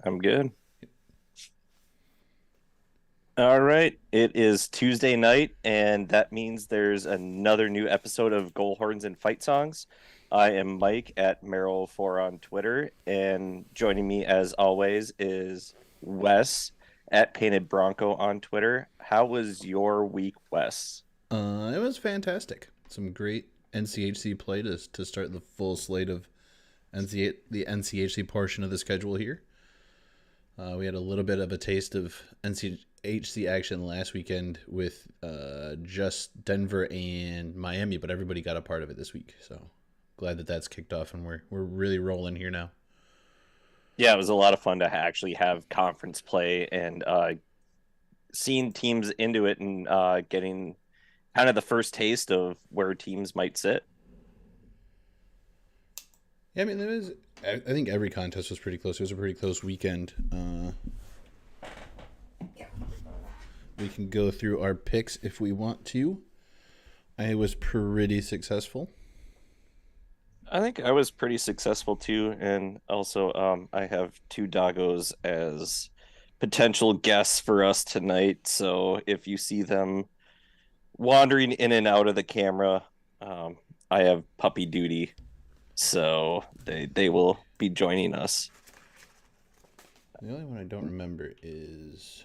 I'm good. All right. It is Tuesday night, and that means there's another new episode of Goal Horns and Fight Songs. I am Mike at Merrill4 on Twitter, and joining me as always is Wes at Painted Bronco on Twitter. How was your week, Wes? It was fantastic. Some great NCHC play to start the full slate of the NCHC portion of the schedule here. We had a little bit of a taste of NCHC action last weekend with just Denver and Miami, but everybody got a part of it this week. So glad that that's kicked off and we're really rolling here now. Yeah, it was a lot of fun to actually have conference play and seeing teams into it and getting kind of the first taste of where teams might sit. Yeah, I mean, there was. I think every contest was pretty close. It was a pretty close weekend. We can go through our picks if we want to. I was pretty successful. I think I was pretty successful too, and also I have two doggos as potential guests for us tonight. So if you see them wandering in and out of the camera, um, I have puppy duty, so they will be joining us. The only one I don't remember is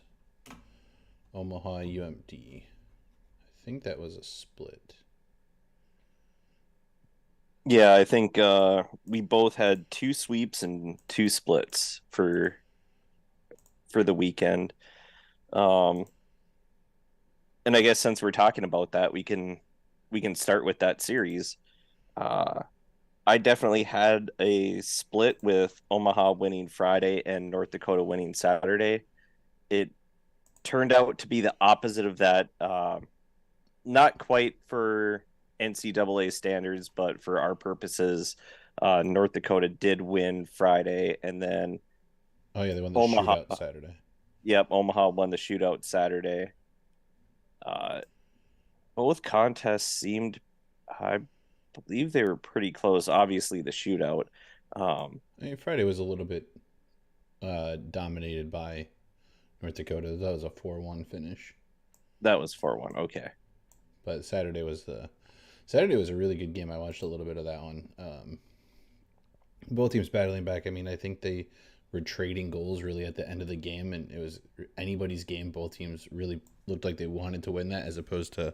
Omaha UMD. I think that was a split. Yeah, I think we both had two sweeps and two splits for the weekend. Um, and I guess since we're talking about that, we can start with that series. Uh, I definitely had a split with Omaha winning Friday and North Dakota winning Saturday. It turned out to be the opposite of that. Not quite for NCAA standards, but for our purposes, North Dakota did win Friday, and then Oh yeah, they won the Omaha. shootout Saturday. Yep, Omaha won the shootout Saturday. Uh, both contests seemed, I believe they were pretty close. Obviously, the shootout. Um, I mean, Friday was a little bit dominated by North Dakota. That was a 4-1 finish. that was 4-1. Okay. But Saturday was a really good game. I watched a little bit of that one. Both teams battling back. I mean, I think they were trading goals really at the end of the game, and it was anybody's game. Both teams really looked like they wanted to win that, as opposed to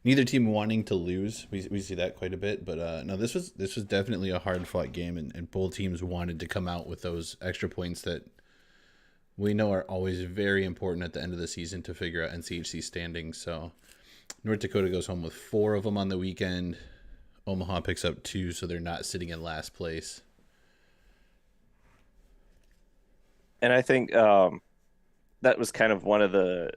neither team wanting to lose. We see that quite a bit. But no, this was definitely a hard fought game, and both teams wanted to come out with those extra points that we know are always very important at the end of the season to figure out NCHC standings. So North Dakota goes home with 4 of them on the weekend. Omaha picks up 2, so they're not sitting in last place. And I think that was kind of one of the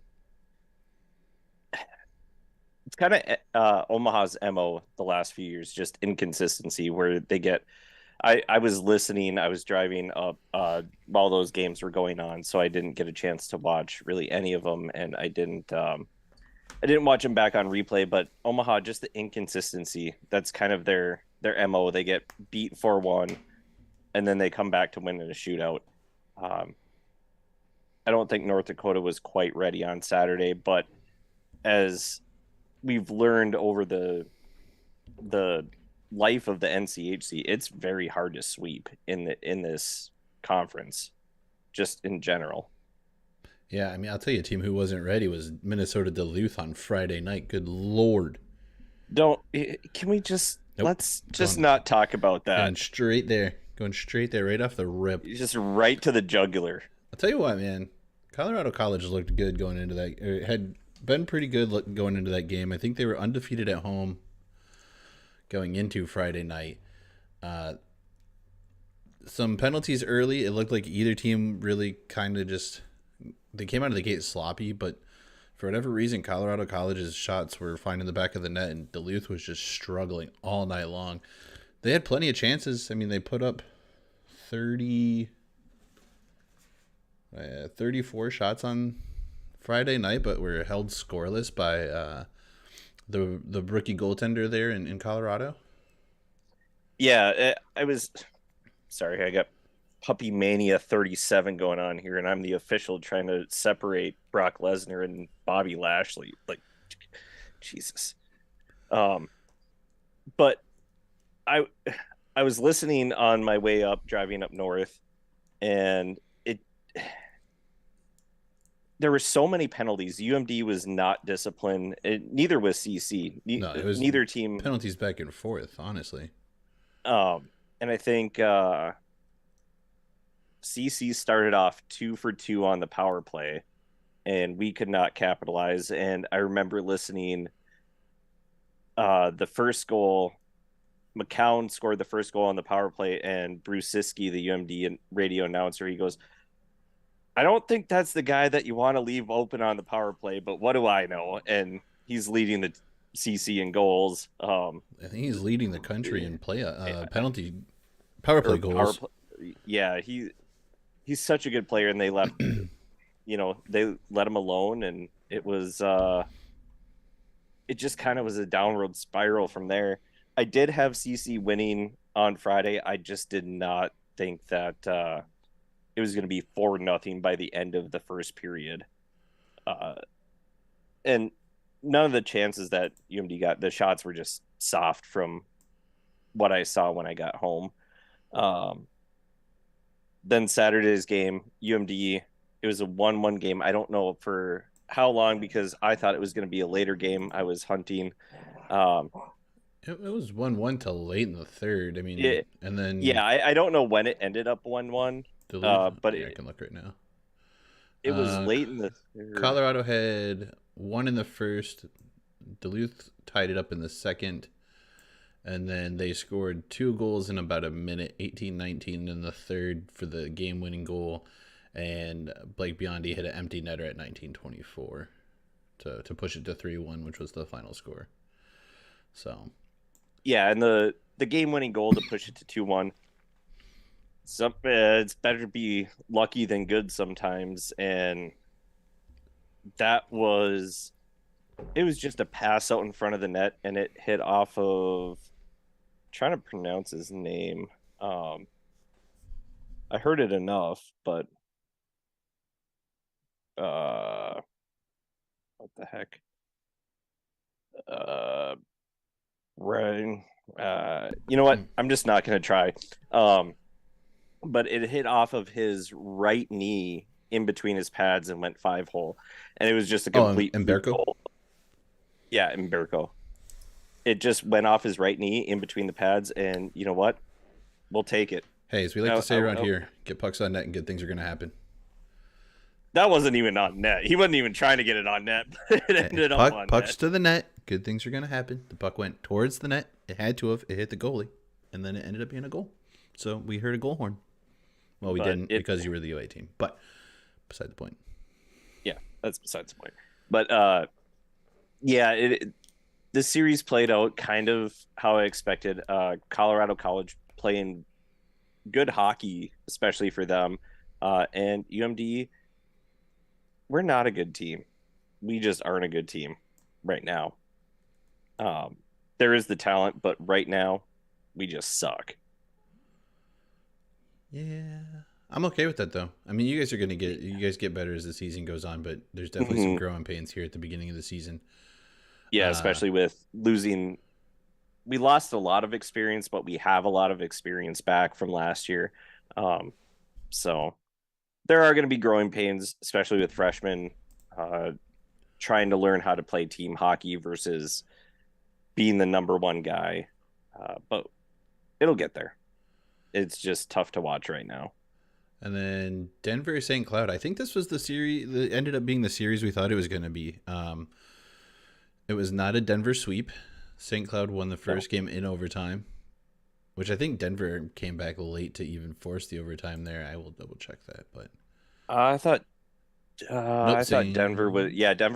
it's kind of Omaha's MO the last few years, just inconsistency where they get. I was listening, I was driving up while those games were going on, so I didn't get a chance to watch really any of them, and I didn't watch them back on replay. But Omaha, just the inconsistency. That's kind of their MO. They get beat 4-1, and then they come back to win in a shootout. Um, I don't think North Dakota was quite ready on Saturday, but as we've learned over the life of the NCHC, it's very hard to sweep in this conference, just in general. Yeah, I mean, I'll tell you, a team who wasn't ready was Minnesota Duluth on Friday night. Good lord. Don't can we just Nope. let's just Going not talk about that. going straight there. Going straight there, right off the rip. Just right to the jugular. I'll tell you what, man. Colorado College looked good going into that. It had been pretty good going into that game. I think they were undefeated at home going into Friday night. Uh, some penalties early. It looked like either team really kind of just they came out of the gate sloppy, but for whatever reason, Colorado College's shots were finding the back of the net, and Duluth was just struggling all night long. They had plenty of chances. I mean, they put up 30, 34 shots on Friday night, but were held scoreless by the rookie goaltender there in Colorado. Yeah, I was sorry. I got Puppy Mania 37 going on here, and I'm the official trying to separate Brock Lesnar and Bobby Lashley. Like, Jesus. Um, but I I was listening on my way up, driving up north, and it there were so many penalties. UMD was not disciplined. Neither was CC. No, it was Neither team. penalties back and forth, honestly. And I think CC started off 2 for 2 on the power play, and we could not capitalize. And I remember listening the first goal. McCown scored the first goal on the power play, and Bruce Siski, the UMD radio announcer, he goes, I don't think that's the guy that you want to leave open on the power play, but what do I know? And he's leading the CC in goals. I think he's leading the country in play penalty power play goals. Yeah, he's such a good player, and they left they let him alone, and it was it just kind of was a downward spiral from there. I did have CC winning on Friday. I just did not think that it was going to be 4-0 by the end of the first period. And none of the chances that UMD got, the shots were just soft from what I saw when I got home. Then Saturday's game, UMD, it was a 1-1 game. I don't know for how long because I thought it was going to be a later game. I was hunting. It was 1-1 till late in the third. I mean, and then I don't know when it ended up 1-1. But I can look right now. It was late in the third. Colorado had 1 in the first. Duluth tied it up in the second. And then they scored 2 goals in about a minute, 18-19 in the third for the game-winning goal. And Blake Biondi hit an empty netter at 19:24 to push it to 3-1, which was the final score. So, yeah, and the game-winning goal to push it to 2-1. It's better to be lucky than good sometimes, and it was just a pass out in front of the net, and it hit off of, I'm trying to pronounce his name. I heard it enough, but what the heck? Right. You know what? I'm just not going to try. But it hit off of his right knee in between his pads and went 5-hole. And it was just a complete Umberco? Yeah, Umberco. It just went off his right knee in between the pads, and you know what? We'll take it. Hey, as we like to say around here, get pucks on net and good things are going to happen. That wasn't even on net. He wasn't even trying to get it on net. It ended up on pucks net. to the net. Good things are going to happen. The puck went towards the net. It had to have. It hit the goalie, and then it ended up being a goal. So we heard a goal horn. Well, we didn't because you were the UA team. But beside the point. Yeah, that's besides the point. But the series played out kind of how I expected. Colorado College playing good hockey, especially for them. And UMD, we're not a good team. We just aren't a good team right now. There is the talent, but right now, we just suck. Yeah, I'm okay with that though. I mean, you guys get better as the season goes on, but there's definitely some growing pains here at the beginning of the season. Yeah, especially with losing. We lost a lot of experience, but we have a lot of experience back from last year. So there are going to be growing pains, especially with freshmen trying to learn how to play team hockey versus being the number one guy. But it'll get there. It's just tough to watch right now. And then Denver St. Cloud. I think this was the series that ended up being the series we thought it was going to be. It was not a Denver sweep. St. Cloud won the first game in overtime, which I think Denver came back late to even force the overtime there. I will double check that, but I thought Denver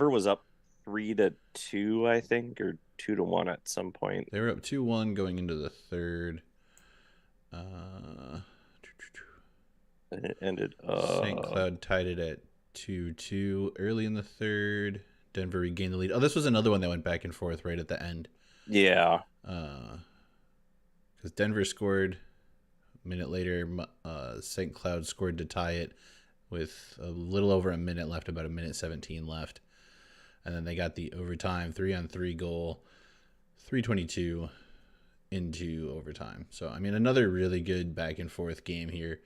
was up 3-2, I think, or 2-1 at some point. They were up 2-1 going into the third. And it ended St. Cloud tied it at 2-2 early in the third. Denver regained the lead. Oh, this was another one that went back and forth right at the end. Yeah. Because Denver scored A minute later, St. Cloud scored to tie it with a little over a minute left, about a minute 17 left. And then they got the overtime 3-on-3 goal, 3:22 into overtime. So, I mean, another really good back and forth game here.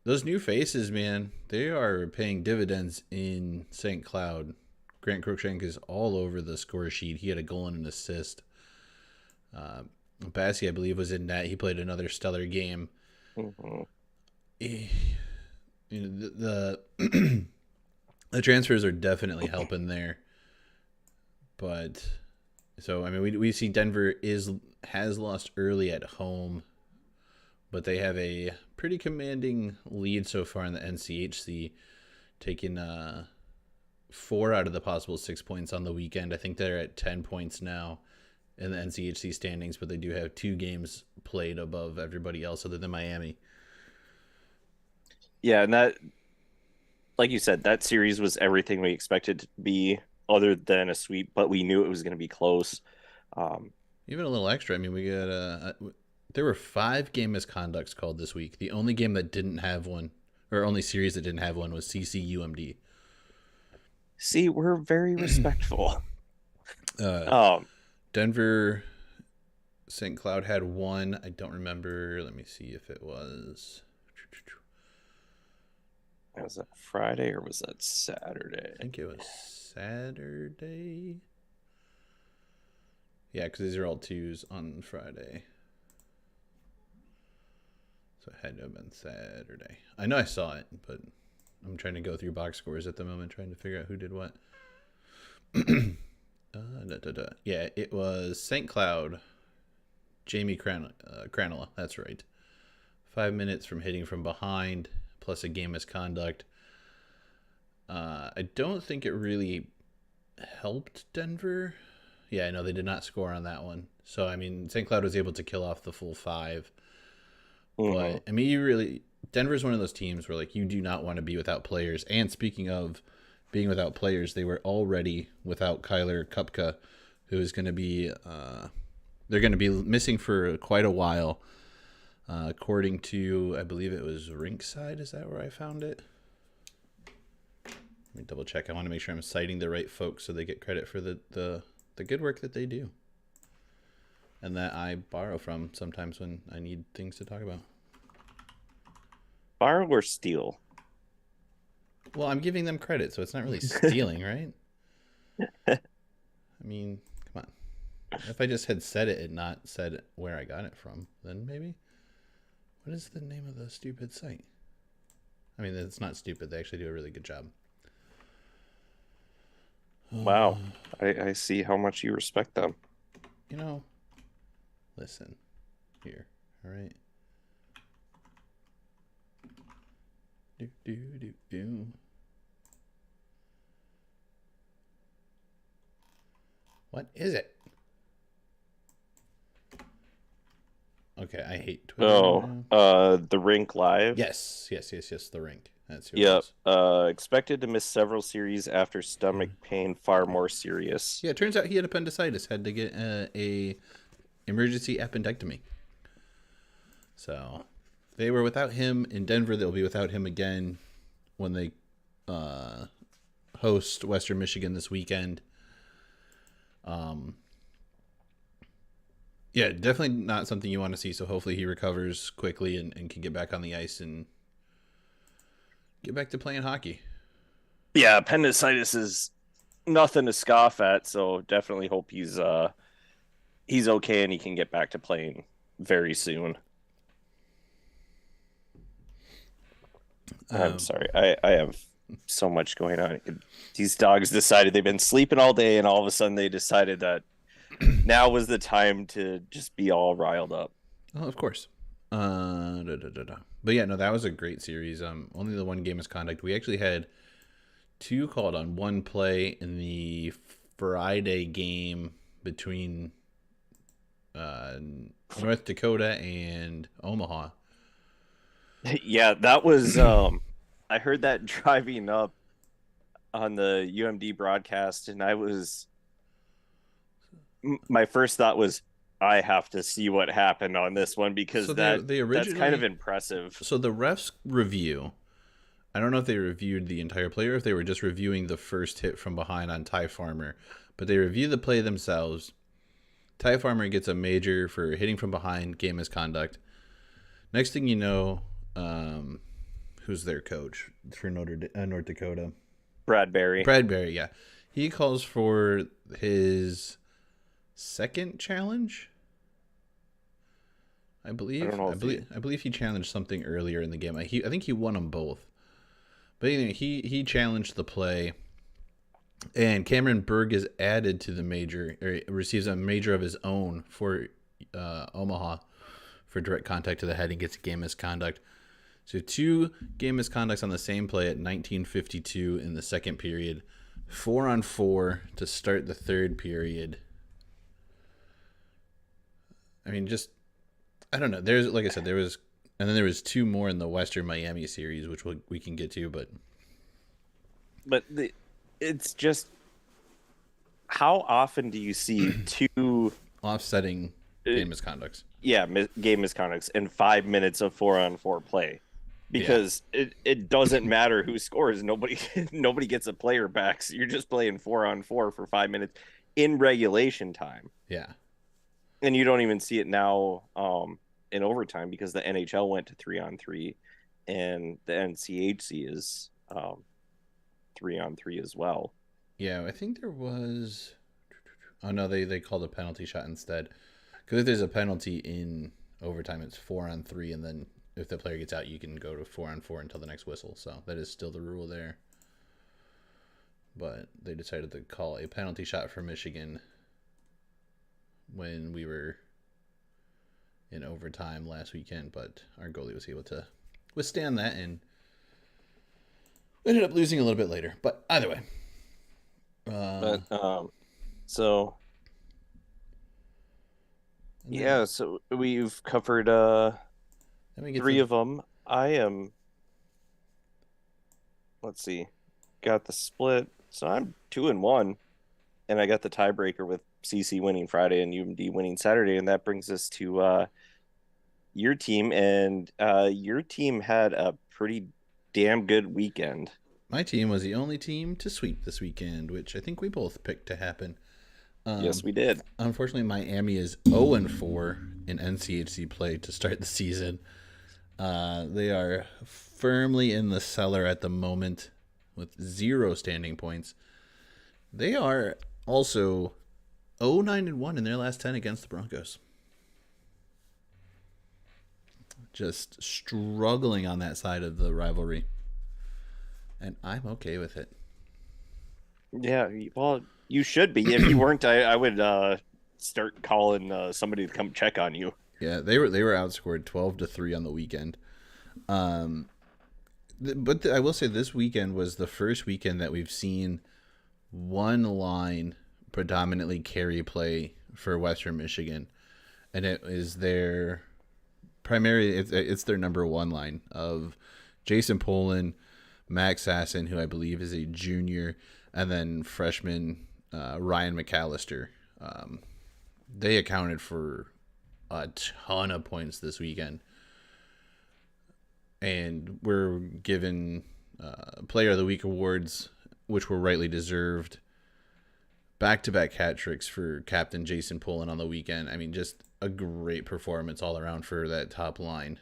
Those new faces, man, they are paying dividends in St. Cloud. Grant Cruikshank is all over the score sheet. He had a goal and an assist. Bassi, I believe, was in net. He played another stellar game. Mm-hmm. You know, the the transfers are definitely helping there. But so I mean, we see Denver has lost early at home, but they have a pretty commanding lead so far in the NCHC, taking 4 out of the possible 6 points on the weekend. I think they're at 10 points now in the NCHC standings, but they do have 2 games played above everybody else other than Miami. Yeah, and that, like you said, that series was everything we expected to be, other than a sweep, but we knew it was going to be close. Even a little extra. I mean, we got there were 5 game misconducts called this week. The only game that didn't have one, or only series that didn't have one, was CCUMD. See, we're very respectful. Denver, St. Cloud had 1. I don't remember. Let me see if it was. Was that Friday or was that Saturday? I think it was Saturday. Yeah, because these are all 2s on Friday. So it had to have been Saturday. I know I saw it, but I'm trying to go through box scores at the moment, trying to figure out who did what. Yeah, it was St. Cloud, Jamie Cranola. That's right. 5 minutes from hitting from behind, plus a game misconduct. I don't think it really helped Denver. Yeah, I know they did not score on that one. So, I mean, St. Cloud was able to kill off the full 5. Mm-hmm. But, I mean, Denver's one of those teams where, like, you do not want to be without players. And speaking of being without players, they were already without Kyler Kupka, who is going to be, they're going to be missing for quite a while. According to, I believe it was Rinkside. Is that where I found it? Let me double check. I want to make sure I'm citing the right folks so they get credit for the good work that they do. And that I borrow from sometimes when I need things to talk about. Borrow or steal? Well, I'm giving them credit, so it's not really stealing, right? I mean, come on. If I just had said it and not said where I got it from, then maybe. What is the name of the stupid site? I mean, it's not stupid. They actually do a really good job. Wow. I see how much you respect them. You know, listen here. All right. Do. What is it? Okay, I hate Twitter. The Rink Live. Yes, the Rink. That's who Yep. It is. Expected to miss several series after stomach pain far more serious. Yeah, it turns out he had appendicitis. Had to get a emergency appendectomy. So they were without him in Denver. They'll be without him again when they host Western Michigan this weekend. Yeah, definitely not something you want to see. So hopefully he recovers quickly and can get back on the ice and get back to playing hockey. Yeah, appendicitis is nothing to scoff at. So definitely hope he's okay and he can get back to playing very soon. I'm sorry. I have so much going on. These dogs decided they've been sleeping all day, and all of a sudden they decided that now was the time to just be all riled up. Oh, of course. But yeah, no, that was a great series. Only the 1 game misconduct. We actually had 2 called on 1 play in the Friday game between North Dakota and Omaha. Yeah, that was I heard that driving up on the UMD broadcast, and my first thought was, I have to see what happened on this one So because they that's kind of originally impressive. so the refs review. I don't know if they reviewed the entire play or if they were just reviewing the first hit from behind on Ty Farmer, but they review the play themselves. Ty Farmer gets a major for hitting from behind, game misconduct. Next thing you know, who's their coach for North Dakota? Bradbury. Bradbury, yeah. He calls for his second challenge. I I believe. don't know I if he believe. I believe he challenged something earlier in the game. I think he won them both. But anyway, he challenged the play, and Cameron Berg is added to the major, or receives a major of his own for Omaha for direct contact to the head and gets game misconduct. So 2 game misconducts on the same play at 19:52 in the second period, 4-on-4 to start the third period. I mean, just I don't know. There's like I said, and then there was 2 more in the Western Miami series, which we can get to, but but it's just how often do you see two offsetting uh, game misconducts. yeah game misconducts in 5 minutes of 4-on-4 play? Yeah, Because it doesn't matter who scores. Nobody nobody gets a player back. So you're just playing 4-on-4 for 5 minutes in regulation time, yeah, and you don't even see it now in overtime because the NHL went to 3-on-3, and the NCHC is 3-on-3 as well. yeah. I think there was. Oh no, they called a penalty shot instead. Because if there's a penalty in overtime, it's 4-on-3, and then if the player gets out, you can go to 4-on-4 until the next whistle. So that is still the rule there. But they decided to call a penalty shot for Michigan when we were in overtime last weekend. But our goalie was able to withstand that and ended up losing a little bit later. But either way. But so yeah, so we've covered 3 of them. I am, let's see, got the split. So I'm 2-1, and I got the tiebreaker with CC winning Friday and UMD winning Saturday, and that brings us to your team, and your team had a pretty damn good weekend. My team was the only team to sweep this weekend, which I think we both picked to happen. Yes, we did. Unfortunately, Miami is 0-4 in NCHC play to start the season. They are firmly in the cellar at the moment with 0 standing points. They are also 0-9-1 in their last 10 against the Broncos. Just struggling on that side of the rivalry. And I'm okay with it. Yeah, well, you should be. If you weren't, I would start calling somebody to come check on you. Yeah, they were outscored 12-3 on the weekend. But I will say this weekend was the first weekend that we've seen one line predominantly carry play for Western Michigan, and it is their primary. It's their number 1 line of Jason Poland, Max Sasson, who I believe is a junior, and then freshman Ryan McAllister. They accounted for a ton of points this weekend. And we're given Player of the Week awards, which were rightly deserved. Back-to-back hat tricks for Captain Jason Poland on the weekend. I mean, just a great performance all around for that top line.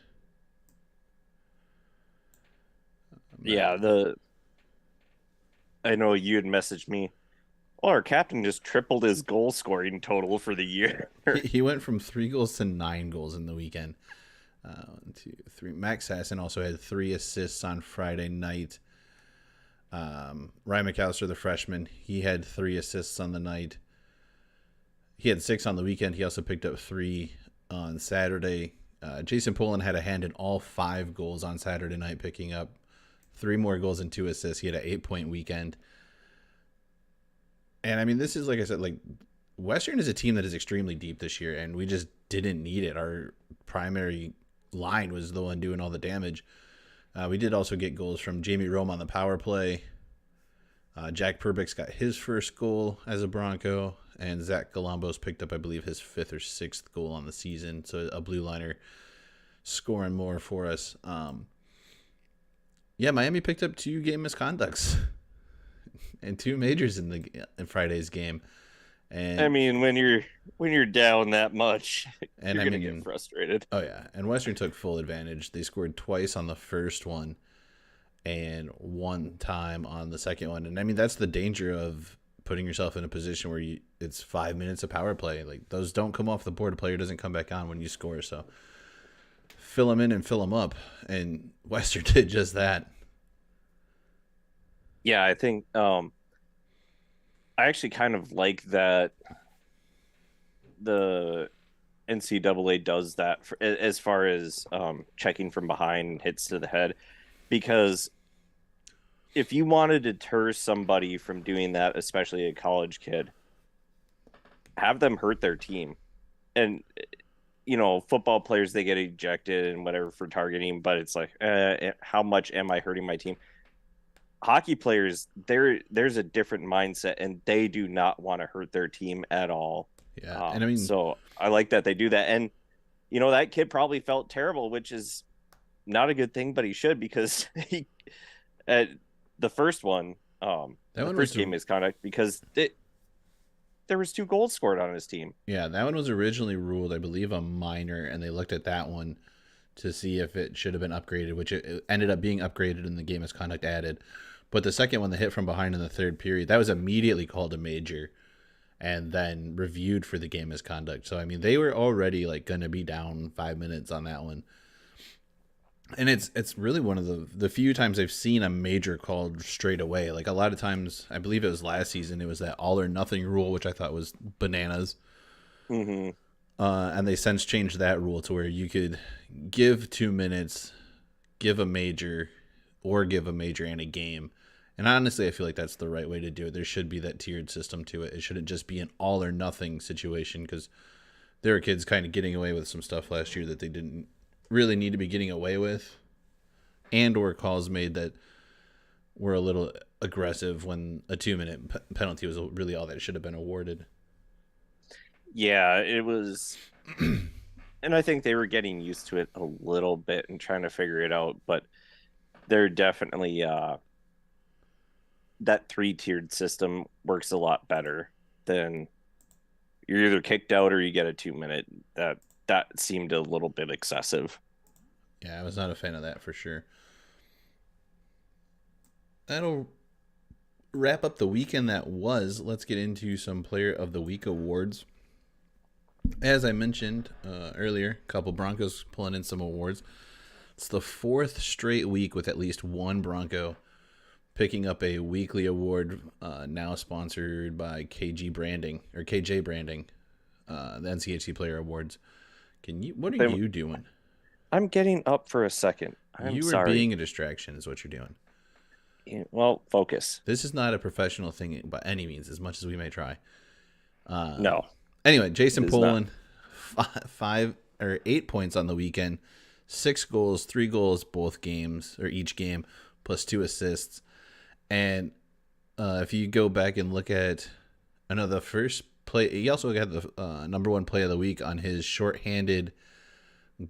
Yeah, I know you had messaged me. Well, our captain just tripled his goal scoring total for the year. He went from 3 goals to 9 goals in the weekend. 1, 2, 3. Max Sasson also had 3 assists on Friday night. Ryan McAllister, the freshman, he had 3 assists on the night. He had 6 on the weekend. He also picked up 3 on Saturday. Jason Poland had a hand in all 5 goals on Saturday night, picking up 3 more goals and 2 assists. He had an 8-point weekend. And I mean, this is, like I said, like Western is a team that is extremely deep this year, and we just didn't need it. Our primary line was the one doing all the damage. We did also get goals from Jamie Rome on the power play. Jack Perbix got his first goal as a Bronco, and Zach Galambos picked up, I believe, his fifth or sixth goal on the season. So a blue liner scoring more for us. Yeah, Miami picked up 2 game misconducts and 2 majors in Friday's game. And I mean, when you're down that much, and you're I gonna mean, get frustrated. oh yeah, and Western took full advantage. They scored twice on the first one and 1 time on the second one. And I mean, that's the danger of putting yourself in a position where it's 5 minutes of power play. Like, those don't come off the board. A player doesn't come back on when you score. So fill them in and fill them up. And Western did just that. Yeah, I think I actually kind of like that the NCAA does that as far as checking from behind hits to the head, because if you want to deter somebody from doing that, especially a college kid, have them hurt their team. And football players, they get ejected and whatever for targeting, but it's like, how much am I hurting my team? Hockey players, there's a different mindset, and they do not want to hurt their team at all. Yeah, and I mean, so I like that they do that. And that kid probably felt terrible, which is not a good thing, but he should, because he at the first one, the first game misconduct, because there was 2 goals scored on his team. Yeah, that one was originally ruled, I believe, a minor, and they looked at that one to see if it should have been upgraded, which it ended up being upgraded and the game misconduct added. But the second one, the hit from behind in the third period, that was immediately called a major and then reviewed for the game misconduct. So, I mean, they were already like going to be down 5 minutes on that one. And it's really one of the few times I've seen a major called straight away. Like, a lot of times, I believe it was last season, it was that all or nothing rule, which I thought was bananas. Mm-hmm. And they since changed that rule to where you could give 2 minutes, give a major, or give a major and a game. And honestly, I feel like that's the right way to do it. There should be that tiered system to it. It shouldn't just be an all or nothing situation, because there were kids kind of getting away with some stuff last year that they didn't really need to be getting away with, and or calls made that were a little aggressive when a 2-minute penalty was really all that should have been awarded. Yeah, it was. And I think they were getting used to it a little bit and trying to figure it out, but they're definitely that 3-tiered system works a lot better than you're either kicked out or you get a 2-minute. That seemed a little bit excessive. Yeah, I was not a fan of that for sure. That'll wrap up the weekend that was. Let's get into some Player of the Week awards. As I mentioned earlier, a couple Broncos pulling in some awards. It's the 4th straight week with at least one Bronco picking up a weekly award, now sponsored by KJ Branding, the NCHC Player Awards. What are you doing? I'm getting up for a second. You were being a distraction is what you're doing. Well, focus. This is not a professional thing by any means, as much as we may try. No. Anyway, Jason Poland, 8 points on the weekend, 6 goals, 3 goals both games, or each game, plus 2 assists. And if you go back and look at the first play, he also got the number 1 play of the week on his shorthanded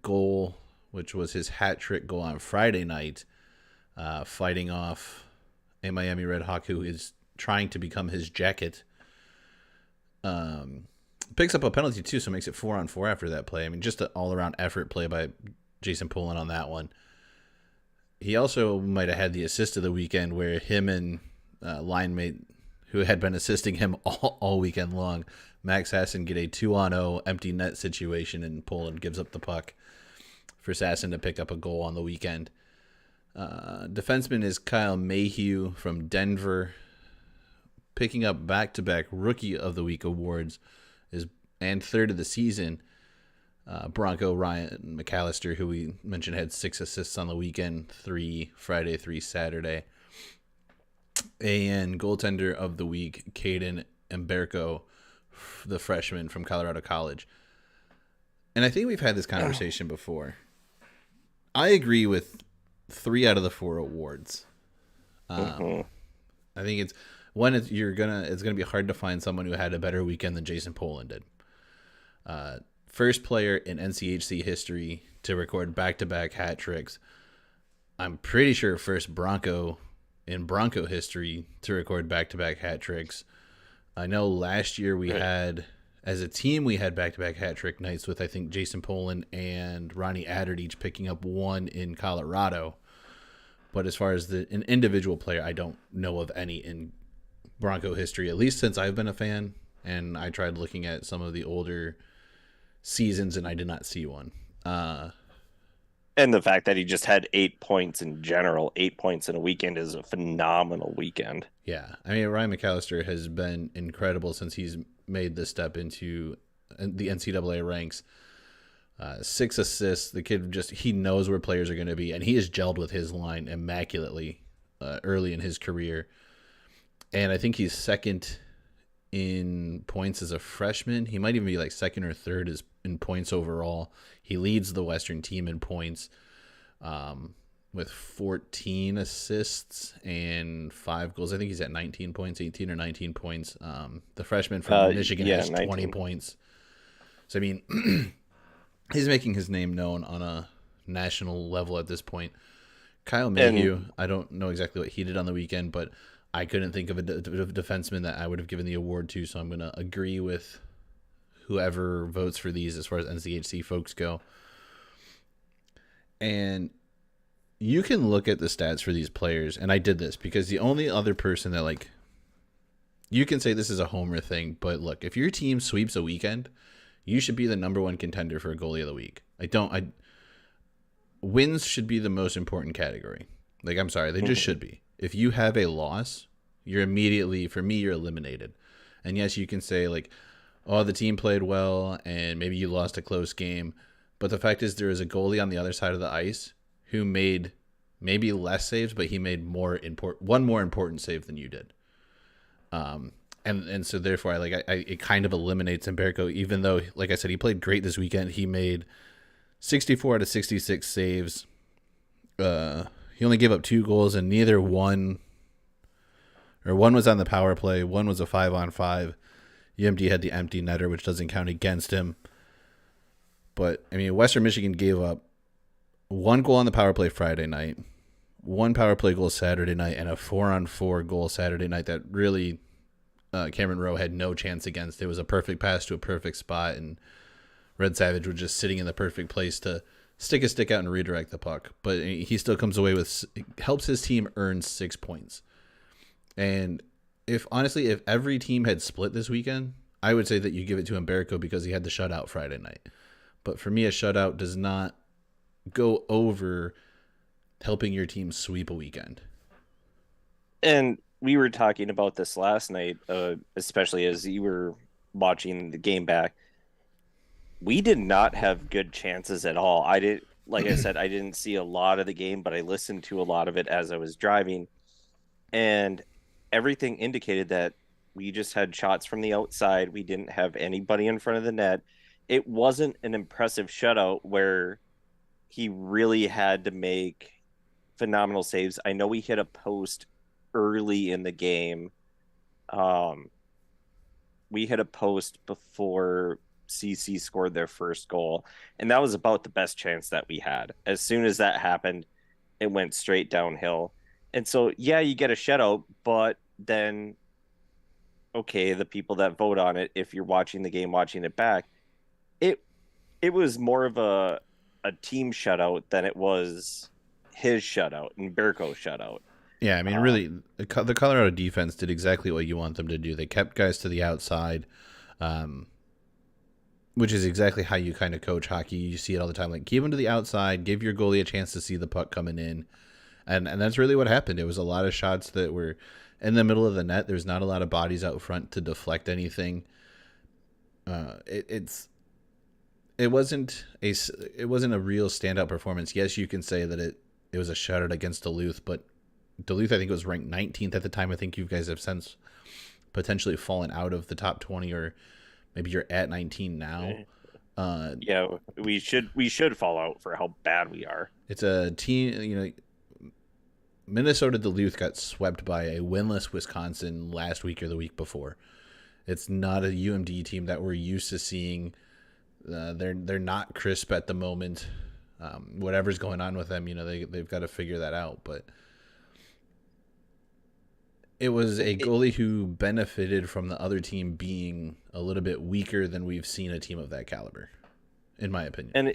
goal, which was his hat trick goal on Friday night, fighting off a Miami Redhawk who is trying to become his jacket. Picks up a penalty too, so makes it 4-on-4 after that play. I mean, just an all-around effort play by Jason Poland on that one. He also might have had the assist of the weekend, where him and line mate who had been assisting him all weekend long, Max Sasson, get a 2-on-0 empty net situation, and Poland gives up the puck for Sasson to pick up a goal on the weekend. Defenseman is Kyle Mayhew from Denver, picking up back-to-back Rookie of the Week awards, and third of the season. Bronco Ryan McAllister, who we mentioned had 6 assists on the weekend, 3 Friday, 3 Saturday. And goaltender of the week, Caden Emberko, the freshman from Colorado College. And I think we've had this conversation before. I agree with 3 out of the 4 awards. I think one is it's gonna be hard to find someone who had a better weekend than Jason Poland did. First player in NCHC history to record back-to-back hat tricks. I'm pretty sure first Bronco in Bronco history to record back-to-back hat tricks. I know last year we had, as a team, we had back-to-back hat trick nights with, I think, Jason Poland and Ronnie Addard each picking up one in Colorado. But as far as an individual player, I don't know of any in Bronco history, at least since I've been a fan. And I tried looking at some of the older seasons, and I did not see one. And the fact that he just had 8 points in general, 8 points in a weekend is a phenomenal weekend. Yeah. I mean, Ryan McAllister has been incredible since he's made the step into the NCAA ranks. 6 assists. The kid he knows where players are going to be, and he has gelled with his line immaculately early in his career. And I think he's second in points as a freshman. He might even be like second or third in points overall. He leads the Western team in points with 14 assists and 5 goals. I think he's at 19 points, 18 or 19 points. The freshman from Michigan has 20 19 points. So, I mean, he's making his name known on a national level at this point. Kyle Mayhew, I don't know exactly what he did on the weekend, but I couldn't think of a defenseman that I would have given the award to, so I'm going to agree with whoever votes for these as far as NCHC folks go. And you can look at the stats for these players, and I did this because the only other person that, like, you can say this is a homer thing, but look, if your team sweeps a weekend, you should be the number one contender for a goalie of the week. Wins should be the most important category. Like, I'm sorry, they just should be. If you have a loss, you're immediately, for me, you're eliminated. And yes, you can say, like, oh, the team played well and maybe you lost a close game. But the fact is there is a goalie on the other side of the ice who made maybe less saves, but he made one more important save than you did. And so therefore, it kind of eliminates Mbereko, even though, like I said, he played great this weekend. He made 64 out of 66 saves. He only gave up 2 goals, and one was on the power play, one was a 5-on-5. UMD had the empty netter, which doesn't count against him. But, I mean, Western Michigan gave up 1 goal on the power play Friday night, 1 power play goal Saturday night, and a 4-on-4 goal Saturday night that really Cameron Rowe had no chance against. It was a perfect pass to a perfect spot, and Red Savage was just sitting in the perfect place to stick a stick out and redirect the puck. But he still comes away with, helps his team earn 6 points. And if every team had split this weekend, I would say that you give it to Mbereko because he had the shutout Friday night. But for me, a shutout does not go over helping your team sweep a weekend. And we were talking about this last night, especially as you were watching the game back. We did not have good chances at all. Like I said, I didn't see a lot of the game, but I listened to a lot of it as I was driving. And everything indicated that we just had shots from the outside. We didn't have anybody in front of the net. It wasn't an impressive shutout where he really had to make phenomenal saves. I know we hit a post early in the game. We hit a post before CC scored their first goal, and that was about the best chance that we had. As soon as that happened, it went straight downhill. And so, yeah, you get a shutout, but then, okay, the people that vote on it, if you're watching the game, watching it back, it was more of a team shutout than it was his shutout and Mbereko's shutout. Yeah, I mean, really, the Colorado defense did exactly what you want them to do. They kept guys to the outside, which is exactly how you kind of coach hockey. You see it all the time. Like, keep them to the outside, give your goalie a chance to see the puck coming in. And that's really what happened. It was a lot of shots that were in the middle of the net. There's not a lot of bodies out front to deflect anything. It wasn't a real standout performance. Yes, you can say that it was a shutout against Duluth, but Duluth, I think, was ranked 19th at the time. I think you guys have since potentially fallen out of the top 20, or maybe you're at 19 now. Yeah, we should fall out for how bad we are. It's a team, Minnesota Duluth got swept by a winless Wisconsin last week or the week before. It's not a UMD team that we're used to seeing. They're not crisp at the moment. Whatever's going on with them, they've got to figure that out. But it was a goalie who benefited from the other team being a little bit weaker than we've seen a team of that caliber, in my opinion.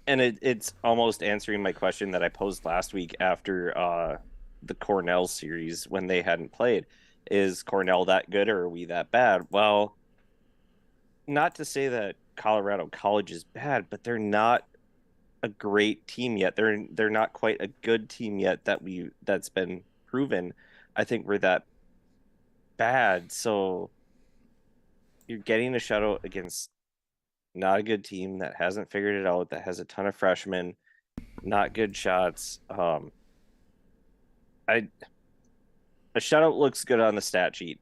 It's almost answering my question that I posed last week after the Cornell series when they hadn't played. Is Cornell that good or are we that bad? Well, not to say that Colorado College is bad, but they're not a great team yet. They're not quite a good team yet that's been proven. I think we're that bad. So you're getting a shutout against not a good team that hasn't figured it out, that has a ton of freshmen, not good shots. A shutout looks good on the stat sheet,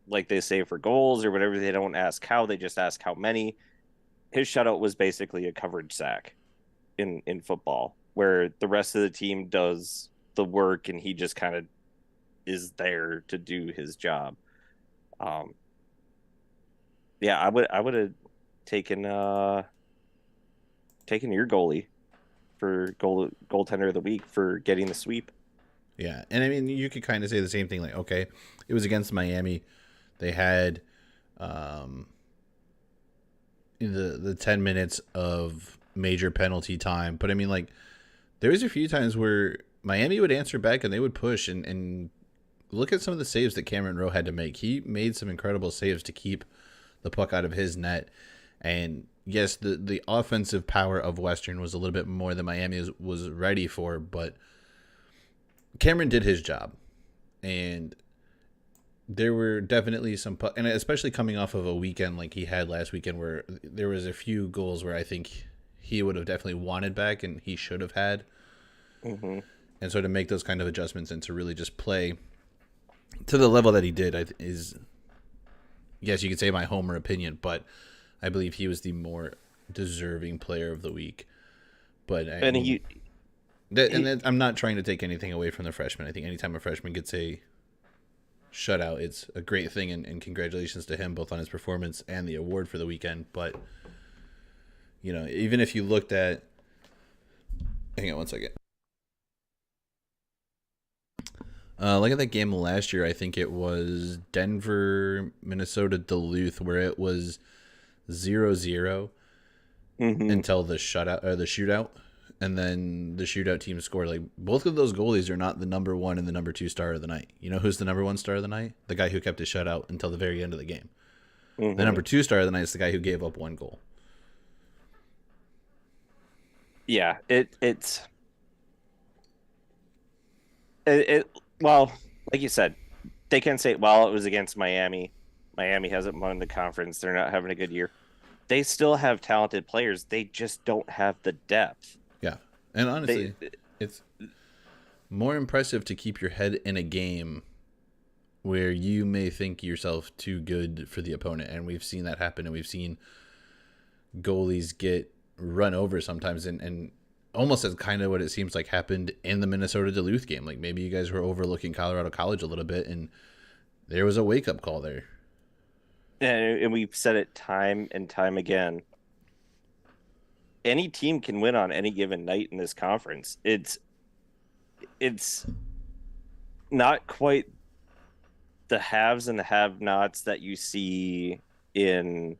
like they say for goals or whatever. They don't ask how, they just ask how many. His shutout was basically a coverage sack in football, where the rest of the team does the work and he just kind of is there to do his job. Yeah, I would have taken your goalie for goaltender of the week for getting the sweep. Yeah, and I mean, you could kind of say the same thing. Like, okay, it was against Miami. They had the 10 minutes of major penalty time, but I mean, like, there was a few times where Miami would answer back and they would push and look at some of the saves that Cameron Rowe had to make. He made some incredible saves to keep the puck out of his net. And yes, the offensive power of Western was a little bit more than Miami was ready for, but Cameron did his job. And there were definitely some, and especially coming off of a weekend like he had last weekend, where there was a few goals where I think he would have definitely wanted back and he should have had. Mm-hmm. And so to make those kind of adjustments and to really just play to the level that he did is, yes, you could say my homer opinion, but I believe he was the more deserving player of the week. But I'm not trying to take anything away from the freshman. I think anytime a freshman gets a shutout, it's a great thing, and congratulations to him both on his performance and the award for the weekend. But even if you looked at, hang on one second. Look at that game last year. I think it was Denver, Minnesota, Duluth, where it was 0-0 until the shootout, and then the shootout team scored. Like, both of those goalies are not the number one and the number two star of the night. You know who's the number one star of the night? The guy who kept his shutout until the very end of the game. The number two star of the night is the guy who gave up one goal. Yeah, it's well, like you said, they can say, well, it was against Miami. Miami hasn't won the conference. They're not having a good year. They still have talented players. They just don't have the depth. Yeah. And honestly, it's more impressive to keep your head in a game where you may think yourself too good for the opponent. And we've seen that happen. And we've seen goalies get run over sometimes. And almost as kind of what it seems like happened in the Minnesota Duluth game. Like, maybe you guys were overlooking Colorado College a little bit, and there was a wake-up call there. And we've said it time and time again. Any team can win on any given night in this conference. It's not quite the haves and the have-nots that you see in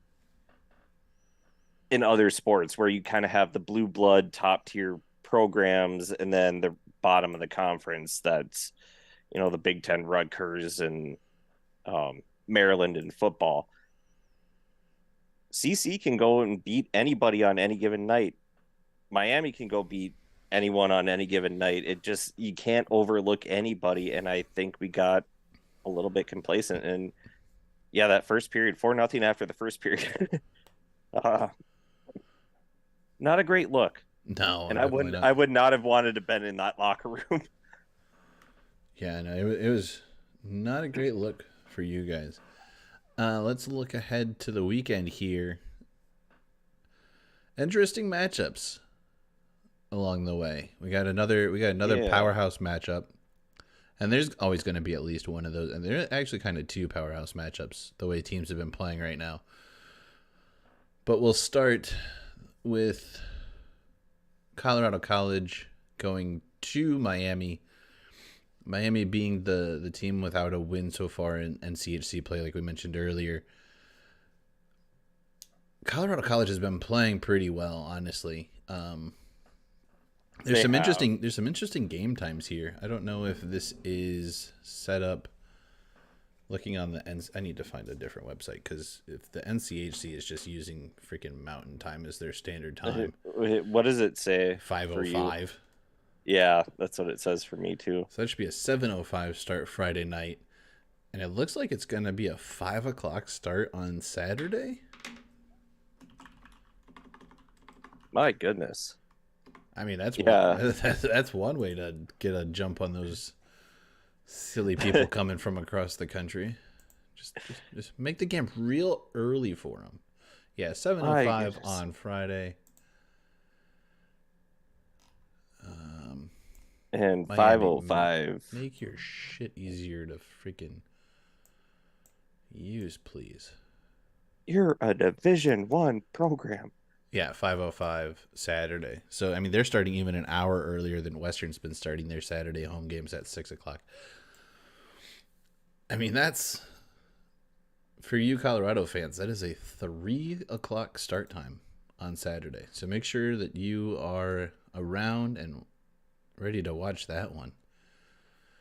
other sports, where you kind of have the blue blood top tier programs and then the bottom of the conference that's, the Big Ten, Rutgers, and Maryland in football. CC can go and beat anybody on any given night. Miami can go beat anyone on any given night. You can't overlook anybody. And I think we got a little bit complacent. And yeah, that first period, 4-0 after the first period. Not a great look. No, and I would not have wanted to been in that locker room. Yeah, no, it was not a great look for you guys. Let's look ahead to the weekend here. Interesting matchups along the way. We got another powerhouse matchup. And there's always going to be at least one of those. And they're actually kind of two powerhouse matchups, the way teams have been playing right now. But we'll start with Colorado College going to Miami. Miami being the team without a win so far in NCHC play, like we mentioned earlier. Colorado College has been playing pretty well, honestly. There's some interesting game times here. I don't know if this is set up. Looking on I need to find a different website, because if the NCHC is just using freaking Mountain Time as their standard time, what does it say? 5:05. Yeah, that's what it says for me too. So that should be a 7:05 start Friday night, and it looks like it's gonna be a 5:00 start on Saturday. My goodness. I mean, that's one way to get a jump on those silly people coming from across the country. Just make the game real early for them. Yeah, 7:05 on Friday. And 5:05. Make your shit easier to freaking use, please. You're a Division I program. Yeah, 5:05 Saturday. So, I mean, they're starting even an hour earlier than Western's been starting their Saturday home games at 6:00. I mean, that's, for you Colorado fans, that is a 3:00 start time on Saturday. So make sure that you are around and ready to watch that one.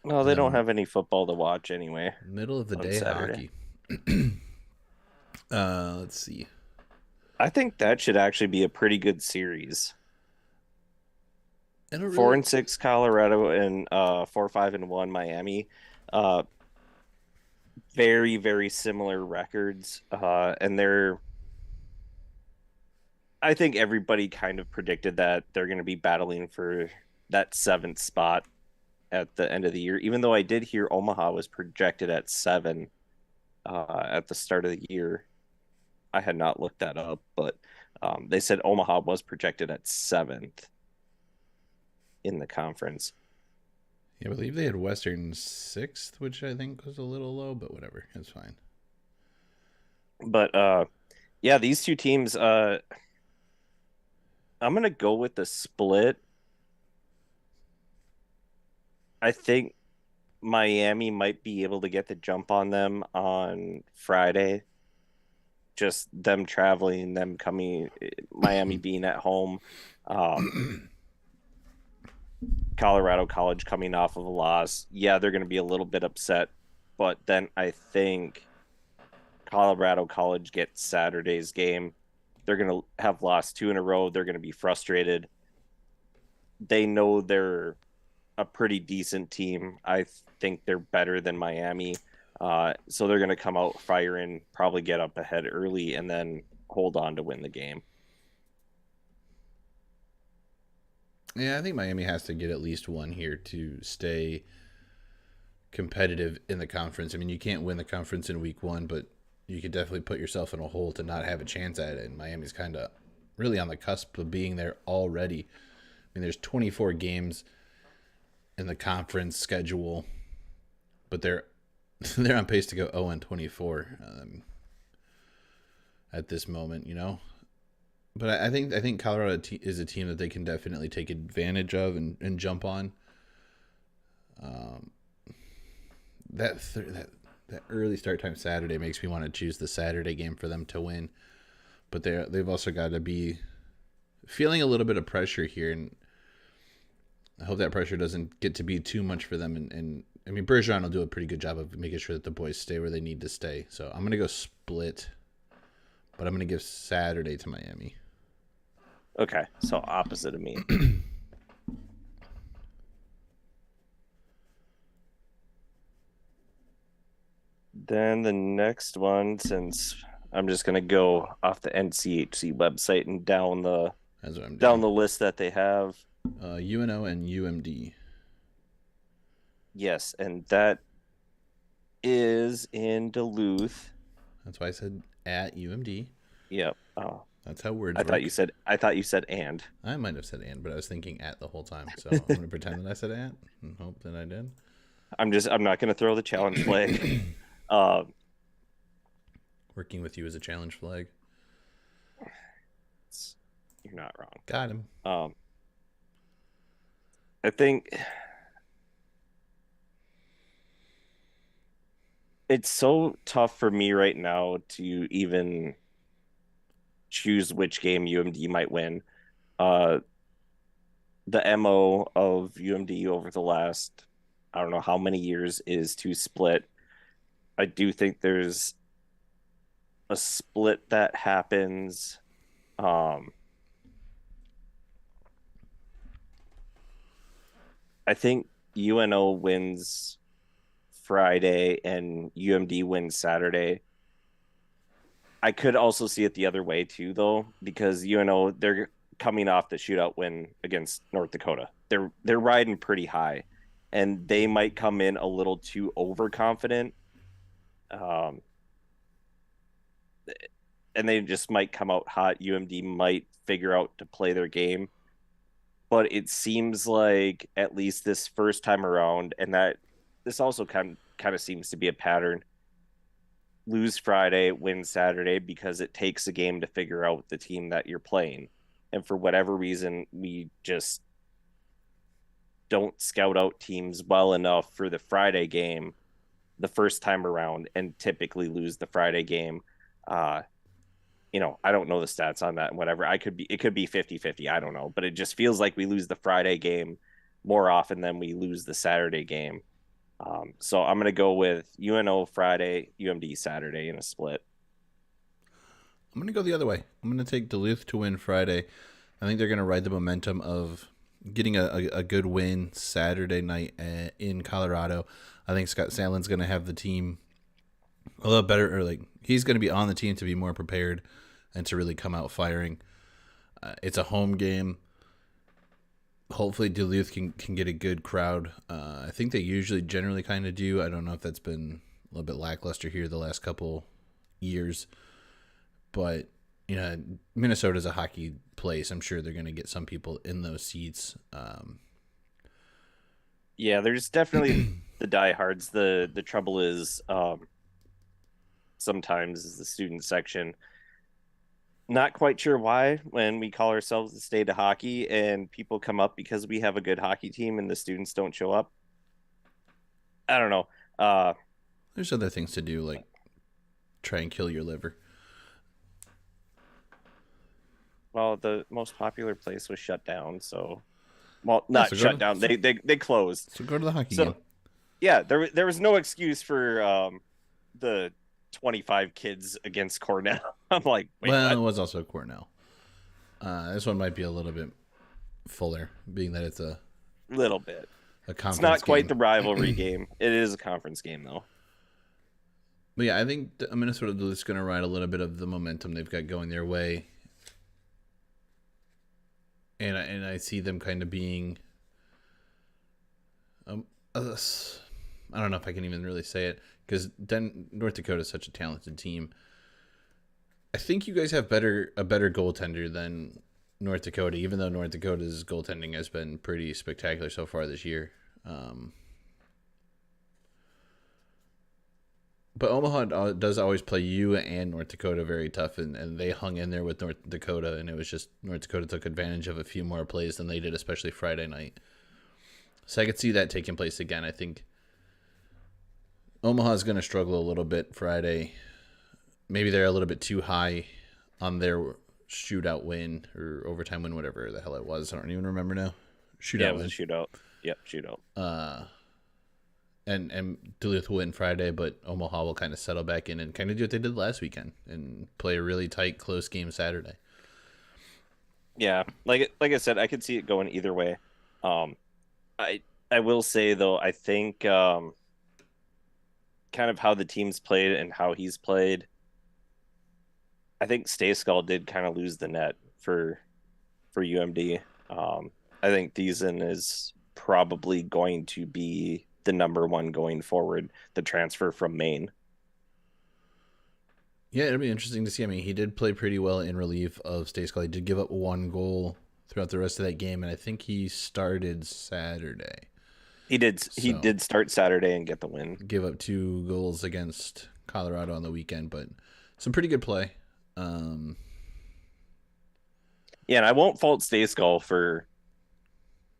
Well, they don't have any football to watch anyway. Middle of the day Saturday. Hockey. Let's see. I think that should actually be a pretty good series. 4-6 Colorado and 4-5-1 Miami. Very, very similar records. And I think everybody kind of predicted that they're going to be battling for that 7th spot at the end of the year, even though I did hear Omaha was projected at 7 at the start of the year. I had not looked that up, but they said Omaha was projected at 7th in the conference. Yeah, I believe they had Western 6th, which I think was a little low, but whatever, it's fine. But yeah, these two teams, I'm gonna go with the split. I think Miami might be able to get the jump on them on Friday. Just them traveling, them coming, Miami being at home. Colorado College coming off of a loss. Yeah, they're going to be a little bit upset, but then I think Colorado College gets Saturday's game. They're going to have lost 2 in a row. They're going to be frustrated. They know they're a pretty decent team. I think they're better than Miami. So they're going to come out firing, probably get up ahead early, and then hold on to win the game. Yeah, I think Miami has to get at least one here to stay competitive in the conference. I mean, you can't win the conference in week 1, but you could definitely put yourself in a hole to not have a chance at it. And Miami's kind of really on the cusp of being there already. I mean, there's 24 games in the conference schedule, but they're on pace to go 0-24 at this moment, you know. But I think Colorado is a team that they can definitely take advantage of and jump on. That early start time Saturday makes me want to choose the Saturday game for them to win. But they've also got to be feeling a little bit of pressure here, and I hope that pressure doesn't get to be too much for them. And I mean, Bergeron will do a pretty good job of making sure that the boys stay where they need to stay. So I'm going to go split, but I'm going to give Saturday to Miami. Okay, so opposite of me. Then the next one, since I'm just going to go off the NCHC website and down the list that they have. UNO and UMD. Yes, and that is in Duluth. That's why I said at UMD. Yep. Oh, that's how words work. I thought you said and. I might have said and, but I was thinking at the whole time. So I'm going to pretend that I said at and hope that I did. I'm not going to throw the challenge flag. Uh, Working with you as a challenge flag. you're not wrong. Got him. I think it's so tough for me right now to even choose which game UMD might win. Uh, the MO of UMD over the last, I don't know how many years, is to split. I do think there's a split that happens. Um, I think UNO wins Friday and UMD wins Saturday. I could also see it the other way too, though, because UNO they're coming off the shootout win against North Dakota. They're riding pretty high, and they might come in a little too overconfident. Um, and they just might come out hot. UMD might figure out to play their game, but it seems like at least this first time around, and that this also kind of seems to be a pattern. Lose Friday, win Saturday because it takes a game to figure out the team that you're playing. And for whatever reason, we just don't scout out teams well enough for the Friday game the first time around and typically lose the Friday game. Uh, I don't know the stats on that and whatever. It could be 50-50. I don't know. But it just feels like we lose the Friday game more often than we lose the Saturday game. So I'm going to go with UNO Friday, UMD Saturday in a split. I'm going to go the other way. I'm going to take Duluth to win Friday. I think they're going to ride the momentum of getting a good win Saturday night in Colorado. I think Scott Sandlin's going to have the team a little better, or like he's going to be on the team to be more prepared and to really come out firing. It's a home game. Hopefully Duluth can get a good crowd. I think they usually generally kind of do. I don't know if that's been a little bit lackluster here the last couple years. But, Minnesota's a hockey place. I'm sure they're going to get some people in those seats. Yeah, there's definitely the diehards. The trouble is sometimes is the student section. Not quite sure why when we call ourselves the state of hockey and people come up because we have a good hockey team and the students don't show up. I don't know. There's other things to do, like try and kill your liver. Well, the most popular place was shut down, so not shut down. They closed. So go to the hockey game. Yeah, there was no excuse for the 25 kids against Cornell. I'm like, wait, well, what? It was also Cornell. This one might be a little bit fuller, being that it's a little bit. A conference. It's not quite game. The rivalry game. It is a conference game, though. But yeah, I think Minnesota is going to ride a little bit of the momentum they've got going their way, and I see them kind of being. I don't know if I can even really say it because North Dakota is such a talented team. I think you guys have a better goaltender than North Dakota, even though North Dakota's goaltending has been pretty spectacular so far this year. But Omaha does always play you and North Dakota very tough, and they hung in there with North Dakota, and it was just North Dakota took advantage of a few more plays than they did, especially Friday night. So I could see that taking place again. I think Omaha's going to struggle a little bit Friday. Maybe they're a little bit too high on their shootout win or overtime win, whatever the hell it was. I don't even remember now. Shootout win. A shootout. Yep, shootout. And Duluth will win Friday, but Omaha will kind of settle back in and kind of do what they did last weekend and play a really tight, close game Saturday. Yeah, like I said, I could see it going either way. I will say though, I think kind of how the team's played and how he's played. I think Stejskal did kind of lose the net for UMD. I think Thiessen is probably going to be the number one going forward, the transfer from Maine. Yeah, it'll be interesting to see. I mean, he did play pretty well in relief of Stejskal. He did give up one goal throughout the rest of that game, and I think he started Saturday. He did. He So did start Saturday and get the win. give up 2 goals against Colorado on the weekend, but some pretty good play. Um, Yeah, and I won't fault Stay Skull for